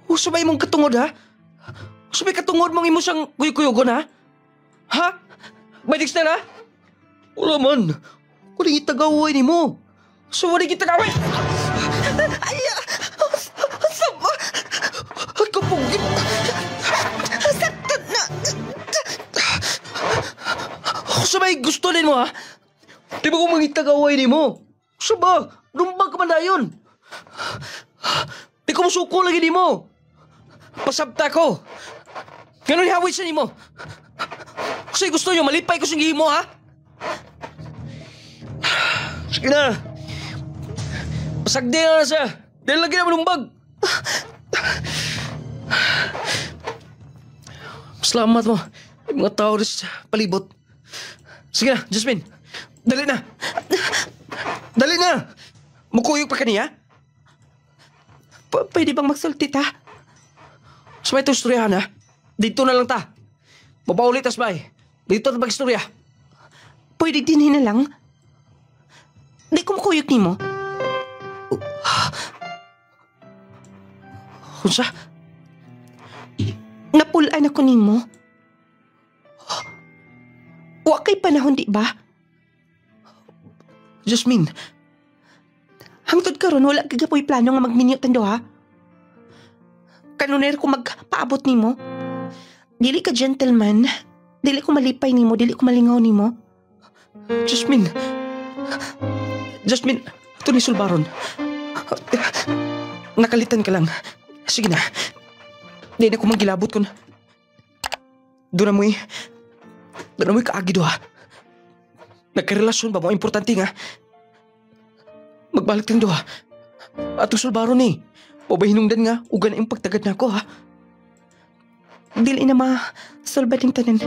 usabay mong katungod ha? Usabay katungod mong imo siyang kuyog-kuyogon ha? Ha? May Dexter ha? Wala man. Kung di itagawin ni mo. So, wala itagawin. Ay, sama. Kapugin. Saktan na. Usabay gusto din mo ha? Di ba kung mangitagawin ni mo? Usaba, lumbag ka man na yun. Di ko musuko lagi ni mo. Pasabta ko. Ganun ihawit siya ni mo. Kasi gusto nyo, malipay ko sa mo, ha? Sige na. Pasagdi na siya. Dahil lagi na malumbag. Salamat mo. Yung mga tao rin sa palibot. Sige na, Jasmine. Dali na. Dali na. Mukuyog pa kaniya? Pwede bang magsulti ta? Sa may itong istoryahan, ha? Dito na lang ta. Mapaulit as bay. Dito na mag-istorya. Pwede din na lang? Di ko makuyog ni mo. Kunsa? Napulaan ako ni mo. Wakay panahon, di ba? Jasmine. Hangtod karon wala kagapoy plano nga magminyot tando ha? Kanuner ko magpaabot ni mo. Dili ka gentleman. Dili ko malipay ni mo. Dili ko malingaw ni mo. Jasmine. Jasmine, ito ni Sulbaron. Nakalitan ka lang. Sige na. Di na ko manggilabot ko na. Doon na mo'y kaagido ha. Nagkarelasyon ba mo? Importante nga. Magbalik lang do ha. Atong Sulbaron eh. Pabahinungdan nga, ugan na yung pagtagad na ako ha. Dili na masolbad yung tanan.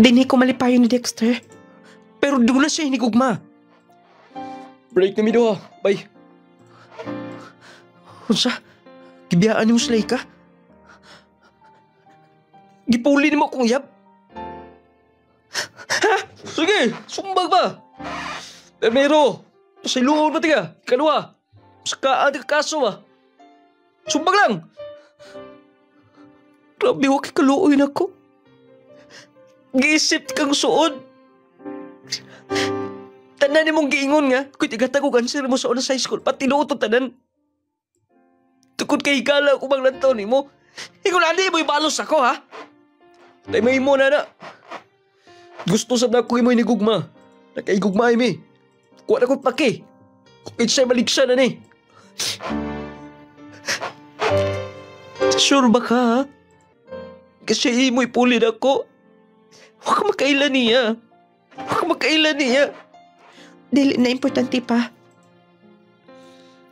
Dini ko malipayon ni Dexter. Pero doon na siya hinigugma. Break na mi do ha. Bye. Unsa? Gibiyaan ni mo silay ka? Gipuli ni mo akong yab? Ha? Sige, sumbag ba? Pero, sa iluong na tiga, ikaluwa. Sakaan di ka kaso ba? Sumbag lang! Grabe, huwag ikaluoy na ko. Giisip kang suod. Tanan ni mong giingon nga, kung tigatagugan sila mo sa una sa high school, pati noon itong tanan. Tukod kay higala ko bang lantaw ni mo. Ikaw na di mo ibalos ako, ha? Tay may mo na na. Gusto sa na ko mo inigugma. Nakaigugma mi. Kuha na kong paki. Kung itsa'y maligsa na ni. Sure ba ka, ha? Kasi imo'y pulid ako. Huwag ka makailan niya. Huwag ka makailan niya. Dili na importante pa.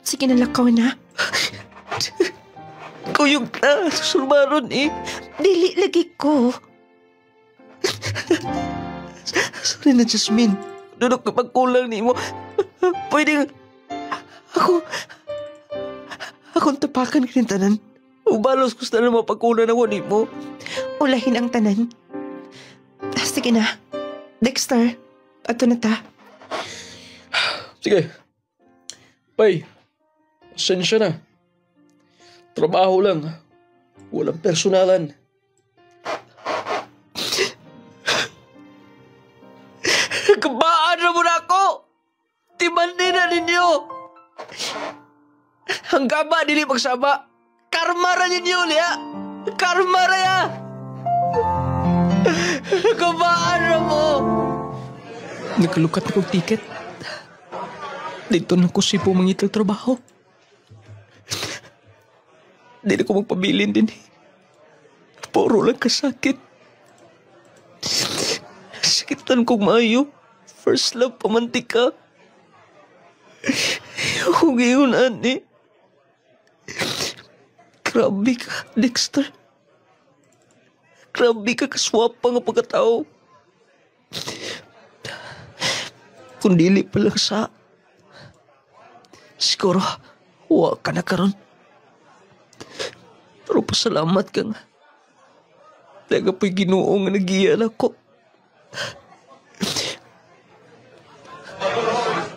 Sige na lakaw na. Kuyog na. Sulbaron eh. Dili lagi ko. Sorry na, Jasmine. Doon ako pagkulang ni mo. Pwede akong tapakan ka ng tanan. Ubalos ko sa naman pagkulang ako ni mo. Ulahin ang tanan. Sige na. Dexter, ato na ta. Sige. Bay, pasensya na. Trabaho lang. Walang personalan. Kabaan na mo na ako! Timandi na ninyo! Hanggang ba dili magsama? Karma ra ninyo, liya! Karma ra ya! Kabaan na mo! Nagkalukat na kong tiket. Dito na ko sipo mangitag trabaho. Di na ko magpabilin din. Puro lang kasakit. Sakitan kong maayo. First love, pamantika. Kung iyon, ani. Grabe ka, Dexter. Grabe ka kaswapa nga pagkatao. Kung dili pa lang sa... Siguro, huwa ka na karon. Pero pasalamat ka nga. Daga po'y Ginoo nga nagiyan ako.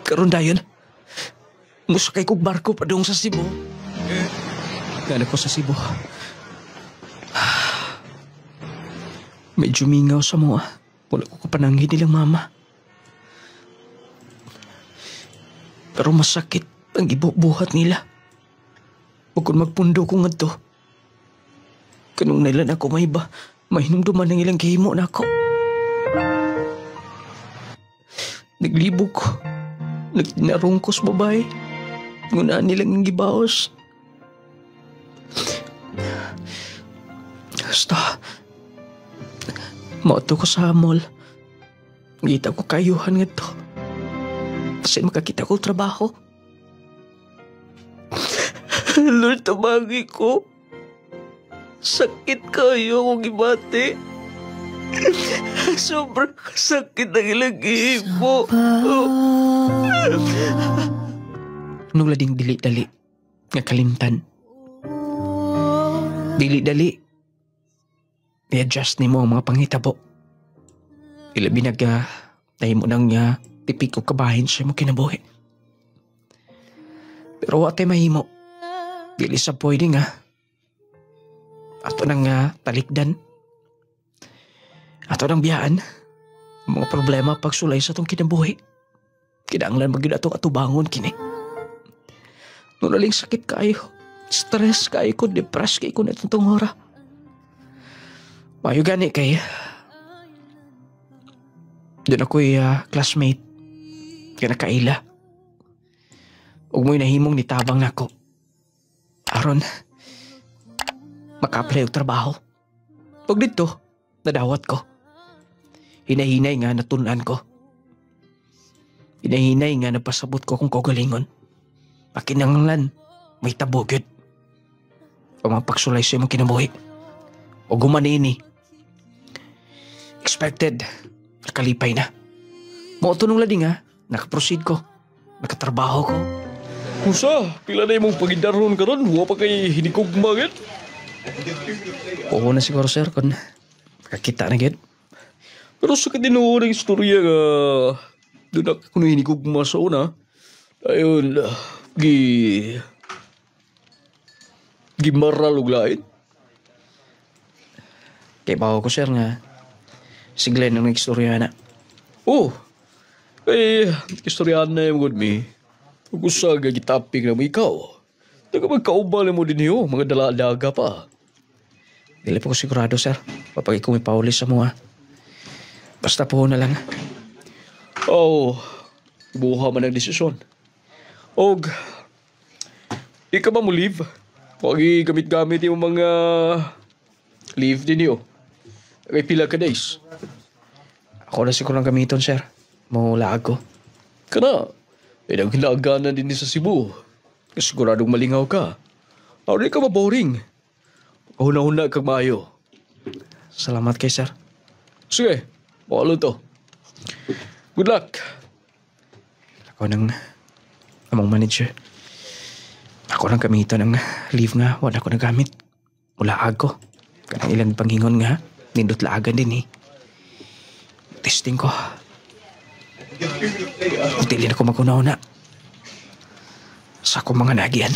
Karon dayon, musakay kong barko pa doon sa Cebu. Gana ko sa Cebu. Medyo mingaw sa mga. Wala ko kapanangin nilang mama. Pero masakit ang ibubuhat nila. Huwag kung magpundo ko nga to. Kanong nailan ako may iba, mahinumduman ng ilang gihimo na ako. Naglibog ko. Nagtinarungkos babae. Ngunaan nilang ang gibaos. Basta, mauto ko sa mall. Ngita ko kayuhan nga to. Kasi makakita ko trabaho. Lord, tabagi ko. Sakit kayo kung ibate. Sobrang sakit ang ilagay mo. Nung lading dili-dali nga kalimtan. Dili-dali. I-adjust ni mo ang mga panghitabo. Ilabi tayo mo nang tipik ko kabahin siya mo kinabuhi. Pero wate mahimo. Dili sa pwede nga. Ato nang talikdan. Ato nang biyaan. Ang mga problema pagsulay sa itong kinabuhi. Kinanglan magiging atong atubangon kini. Nung naling sakit kayo. Stress kayo ko. Depress kayo ko na itong ora. Mayo gani kay. Doon ako'y classmate. Kaya nakaila. Huwag mo'y nahimong nitabang na ko. Aron, maka-apply og trabaho. Pag dito, nadawat ko. Hinahinay nga natunan ko. Hinahinay nga napasabot ko kung kagalingon. Pakinanglan, may tabugid. Pamapagsulay sa imong kinabuhi. O gumanini. Expected. Nakalipay na. Mauto nung lading nakaproceed ko. Nakatrabaho ko. Kusa, pila na imong pagidaron ka ron? Huwa pa kay hinikugmagin? Oo na siguro, sir, kung nakakita na gid. Pero sa katinuod ng istorya nga doon ako na hinikugma sa una. Ayun, gimaral og lain. Kaya bawa ko, sir, nga si Glenn ang nag-istorya na. Oh, kay istoryahan na yung good me. Kung sa gagitaping na mo ikaw, taga magkaubal mo din niyo, mga dala-daga pa. Dili po ko sigurado, sir. Papag ikaw may paulis sa mga. Basta po na lang. Oh, buha man ang desisyon. Og, ikaw ba mo leave? Huwag gamit-gamit yung mga leave din niyo. Kay pila ka days. Ako na siguro ang gamiton, sir. Mula ako. Kana, naghinaganan din sa Cebu. Siguradong malingaw ka. Hindi ka maboring. Huna-huna kang maayo. Salamat kay sir. Sige, makalo to. Good luck. Ako nang among manager. Ako nang gamiton ng leave nga. Wala ko nagamit. Mula ako. Kanang ilang panghingon nga. Nindot laagan din Testing ko. Dili na ko magunaw na. Sa akong mga nagian.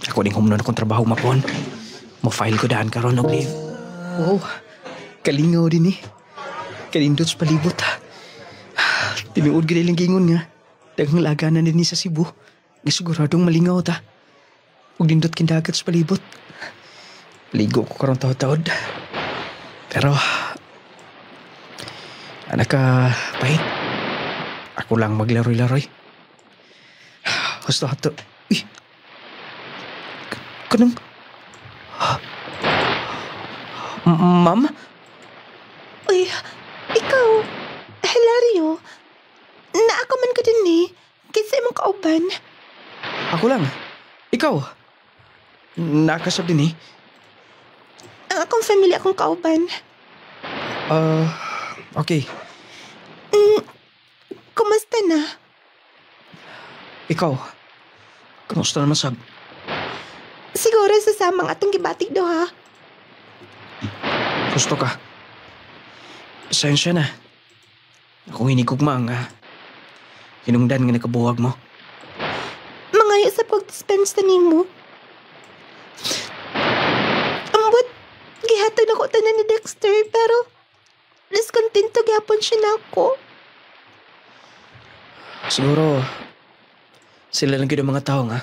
Ako ding humunon akong trabaho mapon. Mo-file ko daan karon og leave. Wow, kalingaw din Kalindot sa palibot. Tinuod gila ilang gingon nga. Daghang laganan din sa Cebu. Siguradong malingaw ta. Ug dindot kindagat sa palibot. Ligo ko karon taod-taod. Pero anak ka pahit. Ako lang maglaroy-laroy. Gusto hato. Kanang Ma'am? Uy, ikaw, Hilario, ako man ka din eh. Kinsa imong kauban. Ako lang. Ikaw. Nakasab din eh. Ang akong family akong kauban. Okay. Kumusta na? Ikaw. Kamusta naman sab? Siguro sasamang atong gibatik do ha. Gusto ka. Pasensya na. Akong hinigugma nga. Hinungdan nga nakabuwag mo. Mangayo sa pag-dispense na nimo. Ambot, gihatag ako tanan ni Dexter pero discontento gyapon siya na ako. Siguro, sila lang gina mga tao nga.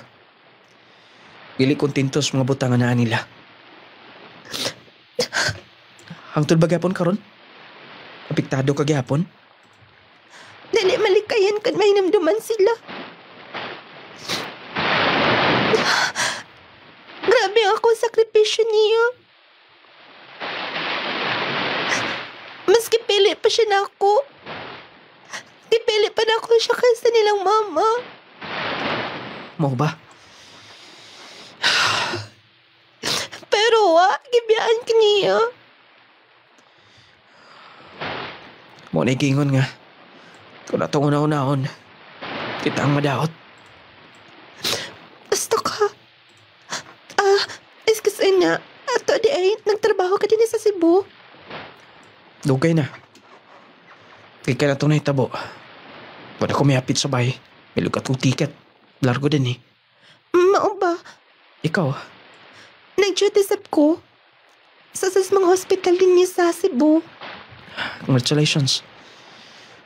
Dili kontento sa mga butangan na nila. Hangtod ba gyapon karon? Apektado ka gyapon? Dali malikayan kan may namduman sila. Grabe ako sakripisyo niya. Maski pili pa siya na ako. Ipili pa na ako siya kaysa nilang mama. Mau ba? Pero gibiyaan ka niya. Mo na ikingon nga. Kung natong una-unahon, kita ang madaot. Basta ka. Excuse na. Ato di ay nagtrabaho ka din sa Cebu. Dugay na. Kaya ka na itong nahitabo. Wala ko may hapit sa bahay. May lugat kong ticket. Largo din eh. Mao ba? Ikaw? Nag-duty sab ko. Sa mga hospital din niya sa Cebu. Congratulations.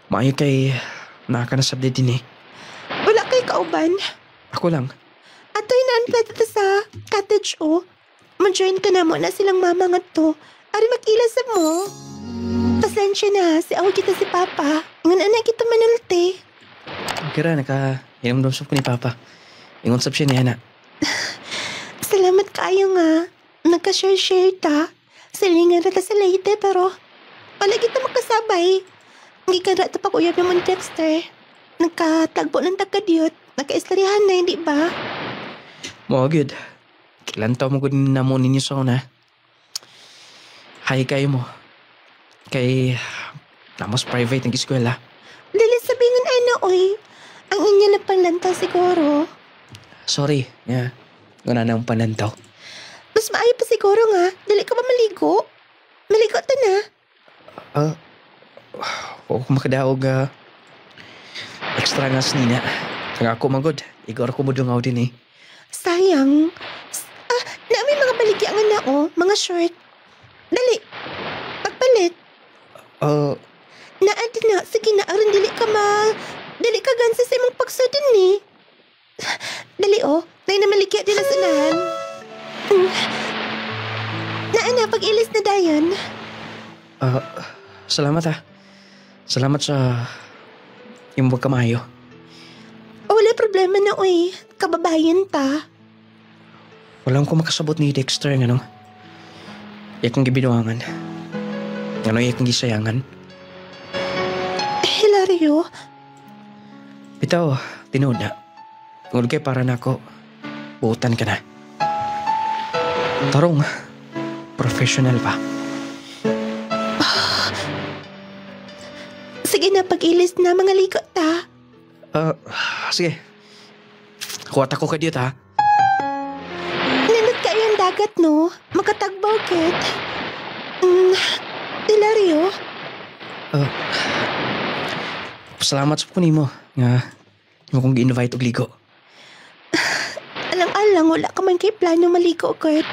Maayo kay nakakanasabdi din eh. Wala kay kauban. Ako lang. Ato inaan ta sa cottage o. Ma-join ka na mo na silang mama nga to. Ari mag-ilas mo. Pasensya na. Si awa kita si Papa. Ngan anak kita manulti. Okay ra, naka-hinamdam sa ko ni Papa. Ingon sab siya niya na. Salamat kayo nga. Nagka-share ta. Silingan rata sa late pero wala kita makasabay. Hindi ka rata pa kuya naman Dexter. Nagkatagbo ng tagkadiyot. Nagka-istoryahan na, hindi ba? Mo, good. Kailan taon mo gudin na mo ninyo sa una? Hay kayo mo. Kay namos private ng eskwela. Dali sabihin ay na, oy. Ang inyo na panlantaw siguro. Sorry, nga. Guna na ang panlantaw. Mas maayo pa siguro nga. Dali ka ba maligo? Maligo ta na. Oo ko makadaog extra nga snina. Kaya ako magod. Igor ko mo dungaw din eh. Sayang. Namin mga baligyangan na mga short. Dali. Pagpalit. Naadi na. Sige na, aron dili ka gansa sa imong pagsudin ni. Dali nay na maligya din na sunahan. Na pag-ilis na dayon. Salamat Salamat sa yung pagkamayo. Wala problema na, oy. Kababayan ta. Walang ko makasabot ni Dexter nga nung yakong gibinuangan. Nga yakong gisayangan. Hilario. Bitaw, tinood na. Tungod kay para na ako, buutan ka na. Tarong, professional pa. Sige na, pag-ilis na mga ligo ta. Sige. Kuwat ako ka dito, ha? Nanot kayo ang dagat, no? Makatagbaw, kit. Hilario? Salamat sa kunin mo. Nga, yung kong gi-invite og ligo. Alang-alang, wala ka man kay plano maligo, kit.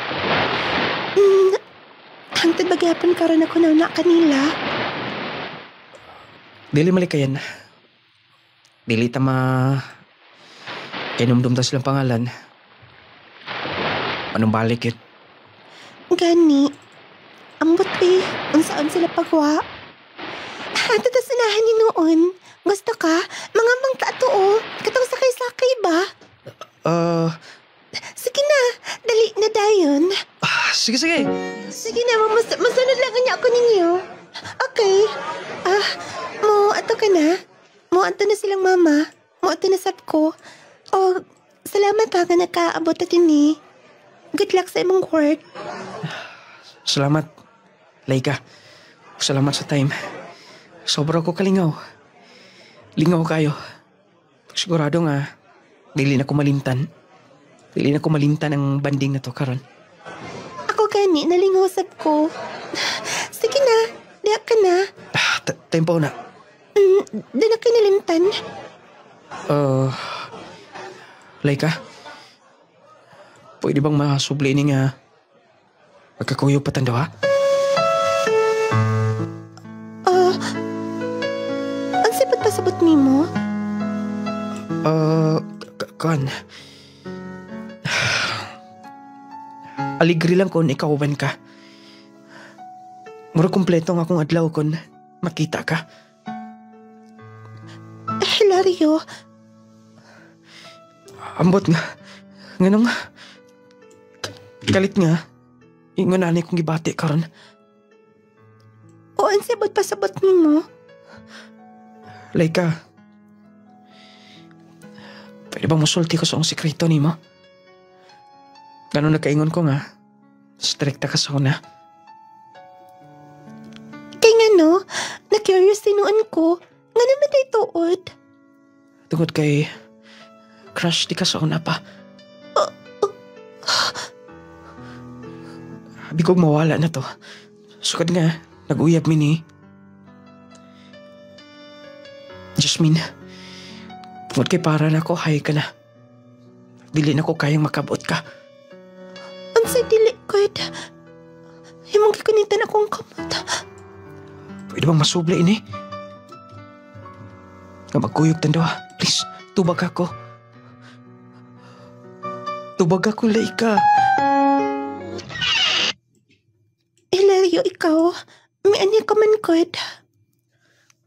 Hangtod bagyapon karon ako na kanila. Dili malikayan. Dili ta kinumdum ta silang pangalan. Anong balik yun? Gani. Ambot unsaan sila pagwa. Ato ta sunahan ni noon. Gusto ka? Mga mang tato katong sakay-sakay ba? Sige na. Dali na dayon. Sige. Sige na, masunod lang niya ako ninyo. Okay. Mo ato ka na? Mo ato na silang mama. Salamat ha nga nakaabot na din eh. Good luck sa imong work. Salamat, Laika. Salamat sa time. Sobra ko kalingaw. Lingaw kayo. Sigurado nga, dili na ko malimtan. Dili na ko malimtan ang banding na to karon. Ako gani, nalingusap ko. Sige na, diyak ka na. Tempo na. Di na kinalimtan. Laika, pwede bang masubli ni nga pagkakuyo patanda ha? Ang sipot pasabot ni mo? Kan. Aligri lang kung ikawan ka. Mura kumpleto nga akong adlaw kung makita ka. Hilario. Ambot nga. Nganong kalit nga. Ingon na kong gibati karon. O ang sipot pasabot ni mo? Laika, pwede bang musulti ko sa ang sikreto ni mo? Ganun nagkaingon ko nga, strikta ka sa una. Kaya nga no, na-curious tinuan ko, nga naman tayo tuod. Tungod kay crush di ka sa una pa. Habi kong mawala na to. Sukad nga, nag-uyab mi ni Jasmine. Tungod kay para na ko, hay ka na. Dili na ko kayang makabot ka. Ang sa dili, God. Himong kikunitan akong kamot. Pwede bang masubli ini? Nga magkuyog tando ha. Please, tubag ako. Tubag ako, Laika. Hilario, ikaw. May anya ka man, God.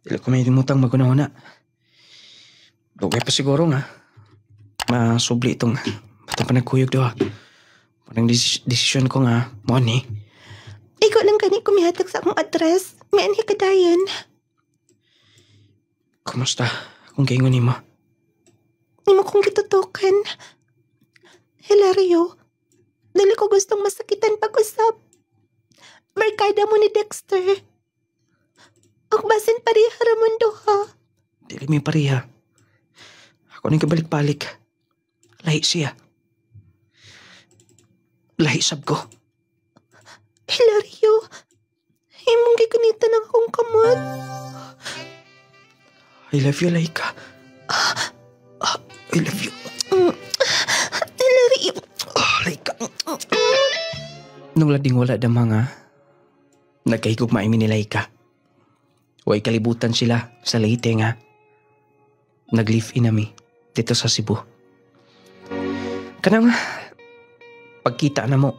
Dili ko may limutang magunahuna. Dugay pa siguro nga. Masubli itong panagkuyog daw ha. Parang desisyon ko nga, mo ni. Ikaw lang kani kumihatag sa akong address. May anya ka dayon. Kumusta? Kung kaingon ni mo? Hindi mo kong kitutukan. Hilario, dali ko gustong masakitan pag-usap. Barkada mo ni Dexter. Ang basin pariha ramon duha. Dili may pariha. Ako nang kabalik-balik. Lahi siya. Lahi sab ko. Hilario, himong gikunita ng akong kamot. I love you, Laika. I love you. Hilario. Laika. Nung lading wala da mga nagkahigugma imi ni Laika. Huwag kalibutan sila sa Leyte nga. Nag-live-in nami dito sa Cebu. Kanang pagkita na mo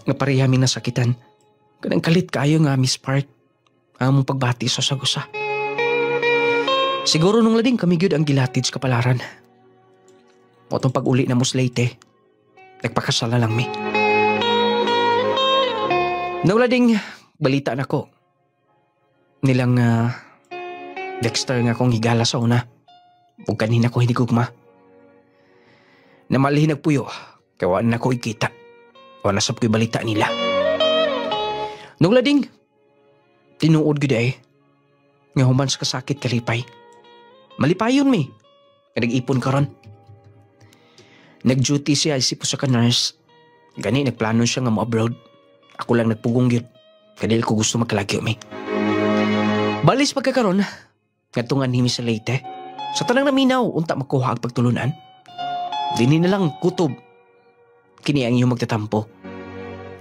nga parehami na sakitan. Kanang kalit kayo nga Miss Park ang mong pagbati sa sagusa. Siguro nung lading kami gyud ang gilatid sa kapalaran. O tong pag-uli na mo sa Leyte, nagpakasala lang mi. Nung lading balita na ko nilang Dexter nga kong higala sa una. Huwag kanina ko hindi gugma. Namalihin nagpuyo, kaya wala na ko ikita. Wala nasab ko'y balita nila. Nung lading, tinuod ko day, nga human sa kasakit kalipay. Malipayon mi, kaya nag-ipon ka ron. Nag-duty siya si po sa ka-nurse. Gani, nagplano siya nga mo abroad. Ako lang nagpugong yun, kaya ko gusto magkalagyo mi. Balis pagkakaroon, ngatungan nimi sa Leyte. Sa tanang naminaw, unta makuha ang pagtulunan. Dini na lang kutob. Kini ang iyong magtatampo.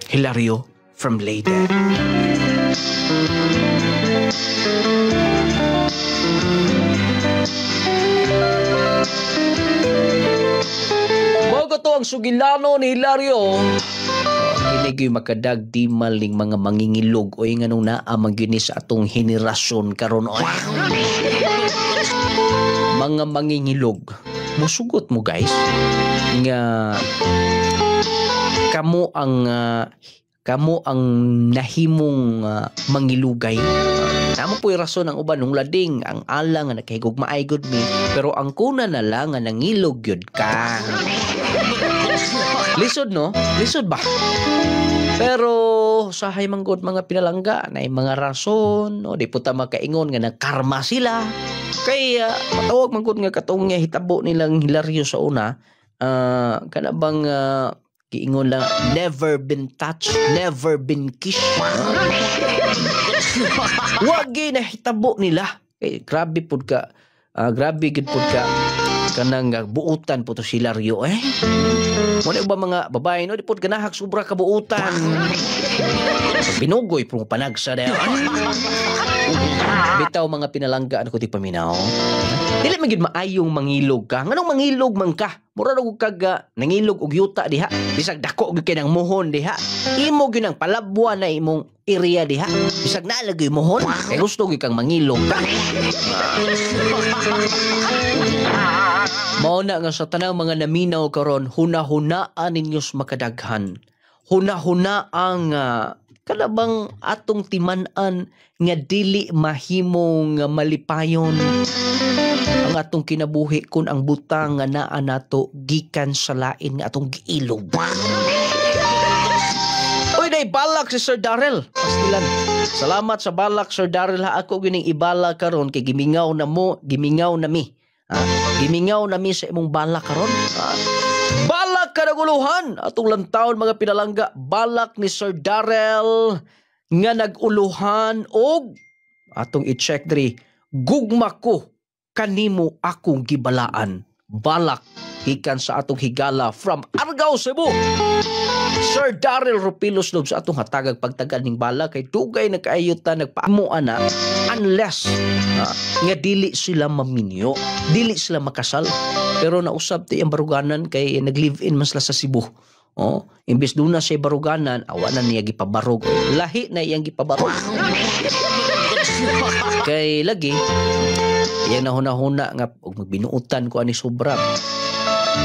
Hilario from Leyte. Bago to ang sugilano ni Hilario. Kinigay makadag di maling mga mangingilog o yung anong naamang yun sa atong henerasyon karon o. Mga mangingilog. Musugot mo guys. Nga kamo ang nahimong mangilugay. Namo po'y rason ang uban ng lading, ang alang nga nakahigugmaay gud mi, pero ang kuna na lang nga nangilog yun ka. Lisod no? Lisod ba? Pero sahay manggod mga pinalangga na mga rason, no? Di po ta makaingon nga nagkarma sila. Kaya matawag manggod nga katong hitabo nilang hilaryo sa una, kana bang giingon lang, never been touched, never been kissed. Wagi na hitabo nila. Grabe pud ka. Grabe gid pud ka. Kanang buutan po to si Hilario Muna ba mga babae no? Di pud ganahag sobra ka buutan. Binugoy pong panagsa na bitaw mga pinalanggaan ko ti paminaw. Dili magid maayong mangilog ka. Nganong mangilog man ka? Mura og kag nangilog og yuta diha. Bisag dako gyud kay nang muhon diha. Imo gyud ang palabwa na imong area diha. Bisag naalagay muhon, kay gusto gyud kang mangilog ka. Mao na nga sa tanang mga naminaw karon, huna-hunaan ninyos makadaghan. Huna-huna ang kalabang atong timan-an nga dili mahimong malipayon ang atong kinabuhi kung ang butang nga naa nato gikan sa lain nga atong giilog. Uy, day balak si Sir Darrell. Pastilan. Salamat sa balak Sir Darrell ha. Ako gining ibala karon kay gimingaw na mo, gimingaw na mi. Gimingaw na mi sa imong balak karon. Balak kanaguluhan atong lantawon mga pinalangga. Balak ni Sir Darrell nga naguluhan og atong i-check diri, gugma ko kanimo akong gibalaan. Balak gikan sa atong higala from Argao, Cebu. Sir Darrell Rupilos lob sa atong hatagag pagtagal ning bala kay dugay nagkaayuta nagpaamo ana unless nga dili sila maminyo, dili sila makasal. Pero nausab ti ang baruganan kay nag-live-in man sila sa Cebu. Imbes doon na siya baruganan, awa na niya gipabarog. Lahi na iyang gipabarog. Kay lagi, iyang nahuna-huna nga magbinuutan ko ani sobra.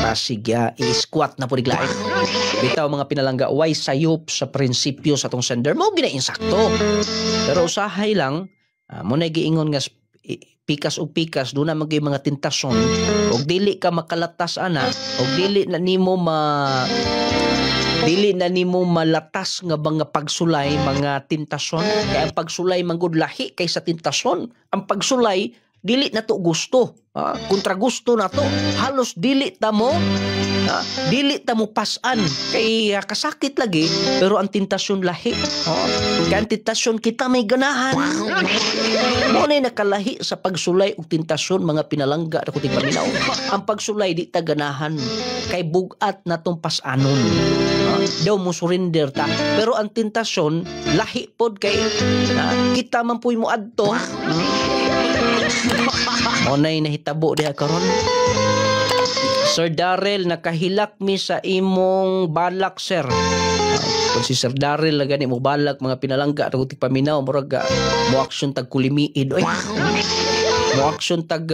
Pasig i-squat na po diglain. Bitaw mga pinalangga, way sayop sa prinsipyo sa atong sender mo ginainsakto. Pero usahay lang, muna giingon nga pikas o pikas doon na magay mga tentasyon og dili ka makalatas ana og dili na nimo malatas nga mga pagsulay mga tentasyon. Kaya ang pagsulay manggod lahi kaysa tentasyon. Ang pagsulay dili na to gusto, kontra gusto na to, halos dili ta mo pasan kay kasakit lagi. Pero ang tentasyon lahi, kaya ang tentasyon kita may ganahan. Muna nakalahi sa pagsulay og tentasyon mga pinalangga na kuting paminaw. Ang pagsulay di ta ganahan kay bugat na tong pasanon. Daw mo surrender ta. Pero ang tentasyon lahi pod kay kita man puy mo adto. Onay nahitabo diha karon. Sir Darrell, nakahilak mi sa imong balak, sir. Kung si Sir Darrell na gani mo balak mga pinalangga at paminaw, murag mo aksyon tag kulimiid. Oy. Mo aksyon tag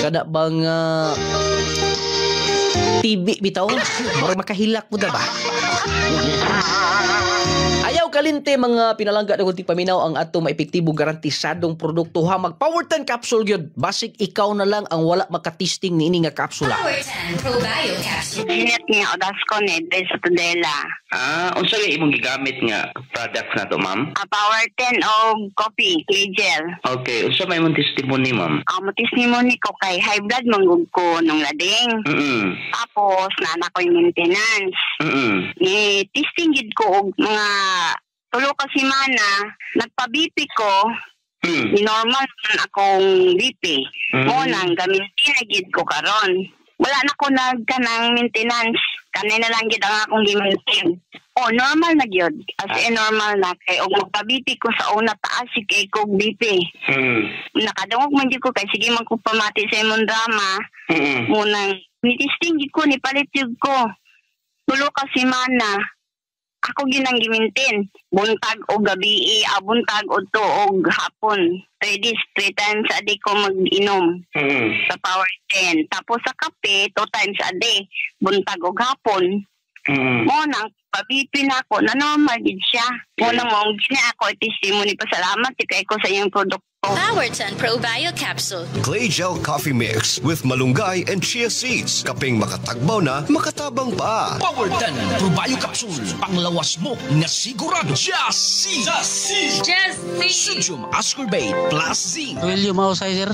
kada bang TV bitaw. Murag makahilak mo da ba? Ayaw kalinte mga pinalangga na kunti paminaw ang ato maepektibo garantisadong produkto ha. Mag Power 10 capsule gyud. Basig ikaw na lang ang wala makatisting niini nga kapsula. Power 10 Pro Bio Capsule. Ginit niya odas ko ni sa Tudela. Unsa yung imong gigamit nga products na to, ma'am? Power 10 o coffee, clay gel. Okay, unsa may imong testimony, ma'am? Testimony ko kay high blood manggug ko nung lading. Tapos nana ko yung maintenance. Testing gid ko og mga tulo ka semana, nagpa-BP ko. Normal man akong BP. Mo nang gamitin na gid ko karon. Wala na ko nagkanang maintenance. Kanay na lang gid ang akong gimaintain. Normal na gyud. As in normal na kay og magpa-BP ko sa una taas kay ko BP. Nakadungog man gyud ko kay sige man ko pamati sa imong drama. Munang ni-testing gid ko ni palit gyud ko. Tulo ka semana. Ako ginang gimintin. Buntag o gabi, buntag o to o hapon. 3 times a day ko mag-inom sa Power 10. Tapos sa kape, 2 times a day. Buntag o hapon. Mo nang nagpa-BP na ako, na normal din siya. Muna mo, gina ako, testimony, pasalamat, kay ko sa iyong produkto. Powerton Probio Capsule. Clay Gel Coffee Mix with malunggay and chia seeds. Kaping makatagbaw na, makatabang pa. Powerton Probio Capsule. Panglawas mo na sigurado. Just Sodium ascorbate plus zinc. William Mausay, sir.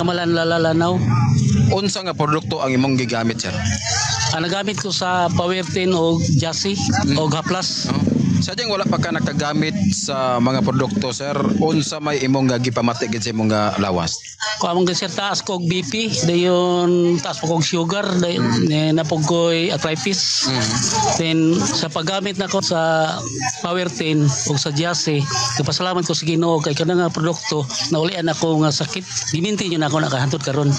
Kamalan lalalanaw. Unsa nga produkto ang imong gigamit, sir? Ang nagamit ko sa Powertin o Jassy o Haplas. Sadyang wala pa ka nakagamit sa mga produkto, sir. Unsa may imong gipamati gid sa imong lawas? Kung among sir taas ko og BP, dayon taas po kog sugar, dayon napog ko'y arthritis. Then sa paggamit nako sa Powertin o sa Jassy, pasalamat ko sa Ginoo kay kana nga produkto naulian ako nga sakit. Giminti niyo na ako nakahantod karon.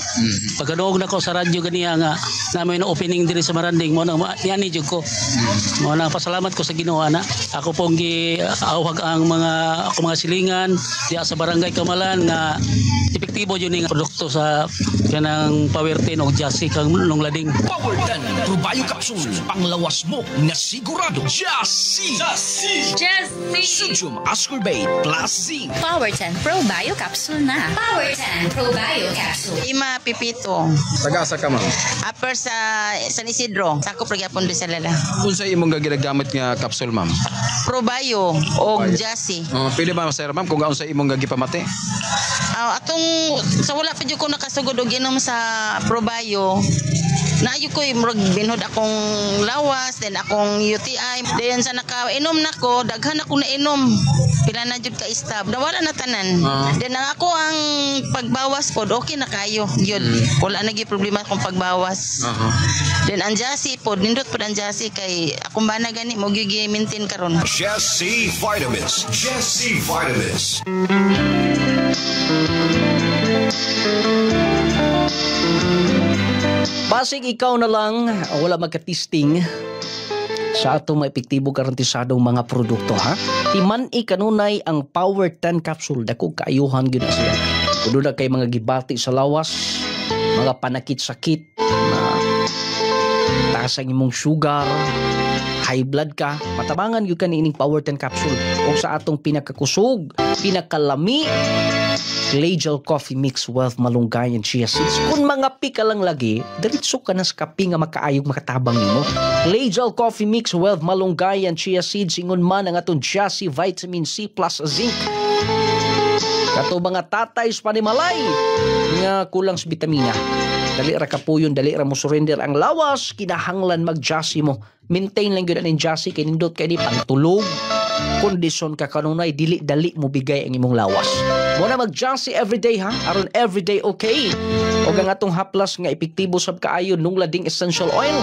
Pagkaduog nako sa radyo ganiya nga namoy na opening diri sa Maranding mo na niani jud ko. Mo na pasalamat ko sa Ginoo ana. Ako pong giawhag ang mga silingan diya sa barangay Kamalan nga epektibo yun yung produkto sa kanang Powertin o Jassy kang nunglading. Powerton Probio Capsule. Panglawas mo na sigurado. Jassy Sodium ascorbate plus zinc. Powerton Probio Capsule na. Powerton Probio Capsule. Ima Pipito. Taga-asa ka, ma'am? Upper sa San Isidro. Sako pagyapon do sa lala. Unsa imong ginagamit nga capsule, ma'am? Probio o Jassy. Pwede ba sir, ma'am, kung unsa imong gipamati? Atong sa wala pa jud ko nakasugod og inom sa Probio. Naayo ko murag binhod akong lawas, then akong UTI. Then sa nakainom nako, daghan ako na inom. Pila na jud ka istab. Nawala na tanan. Then ang ako ang pagbawas pod okay na kayo. Yun. Wala na gyud problema akong pagbawas. Then ang Jassy pod nindot pod ang Jassy kay akong bana gani mo gyud gi-maintain karon. Jassy Vitamins. Jassy Vitamins. Basig ikaw na lang wala magka-testing sa atong maepektibo garantisadong mga produkto, ha? Timan kanunay ang Powerton Capsule. Dako kaayuhan gyud na siya. Kuno na kay mga gibati sa lawas, mga panakit-sakit na taas ang imong sugar, high blood ka, matabangan gyud ka niining Powerton Capsule. O sa atong pinakakusog, pinakalami, Clay Gel Coffee Mix with malunggay and chia seeds. Kung mga pika lang lagi, diretso ka na sa kape nga makaayog makatabang nimo. Clay Gel Coffee Mix with malunggay and chia seeds, ingon man ang atong Jassy Vitamin C plus zinc. Kato mga tatay sa panimalay nga kulang sa bitamina. Dali ra kapuyon, dali ra mo surrender ang lawas, kinahanglan mag-Jassy mo. Maintain lang yun ang Jassy kay nindot kay ni pangtulog. Kondisyon ka kanunay, dili-dali mo bigay ang imong lawas. Muna mag-Jassy everyday, ha? Aron everyday okay. O ang atong haplas nga epektibo sab kaayo nung lading essential oil.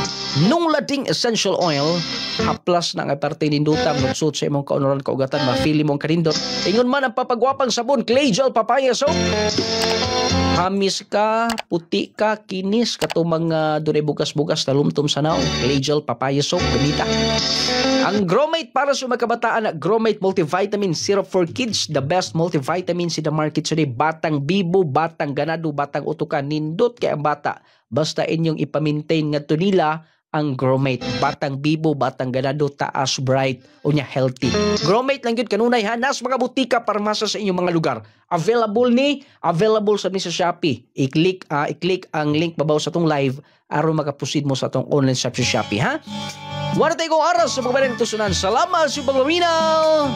Nung lading essential oil, haplas na nga parte nindutang magsud sa imong kaunoran kaugatan, mafili mong kanindot. Ingon man ang papagwapang sabon, Clay Gel Papaya Soap. Hamis ka, puti ka, kinis, katong mga dunay bugas-bugas na lumtom sa naong. Clay Gel Papaya Soap, gamita. Ang Gromate para sa mga kabataan na Gromate Multivitamin Syrup for Kids, the best multivitamin sa the market today. Batang bibo, batang ganado, batang utukan, nindot kay ang bata. Basta inyong ipamintain nga to nila ang Gromate. Batang bibo, batang ganado, taas, bright, o nya healthy. Gromate lang yun kanunay, ha? Nas mga butika, parmasa sa inyong mga lugar. Available sa sa Shopee. I-click ang link babaw sa tong live aron makaproceed mo sa tong online shop sa Shopee, ha? Wala tayo kong aras sa pagbaling tusunan. Salamat sa pagpaminaw!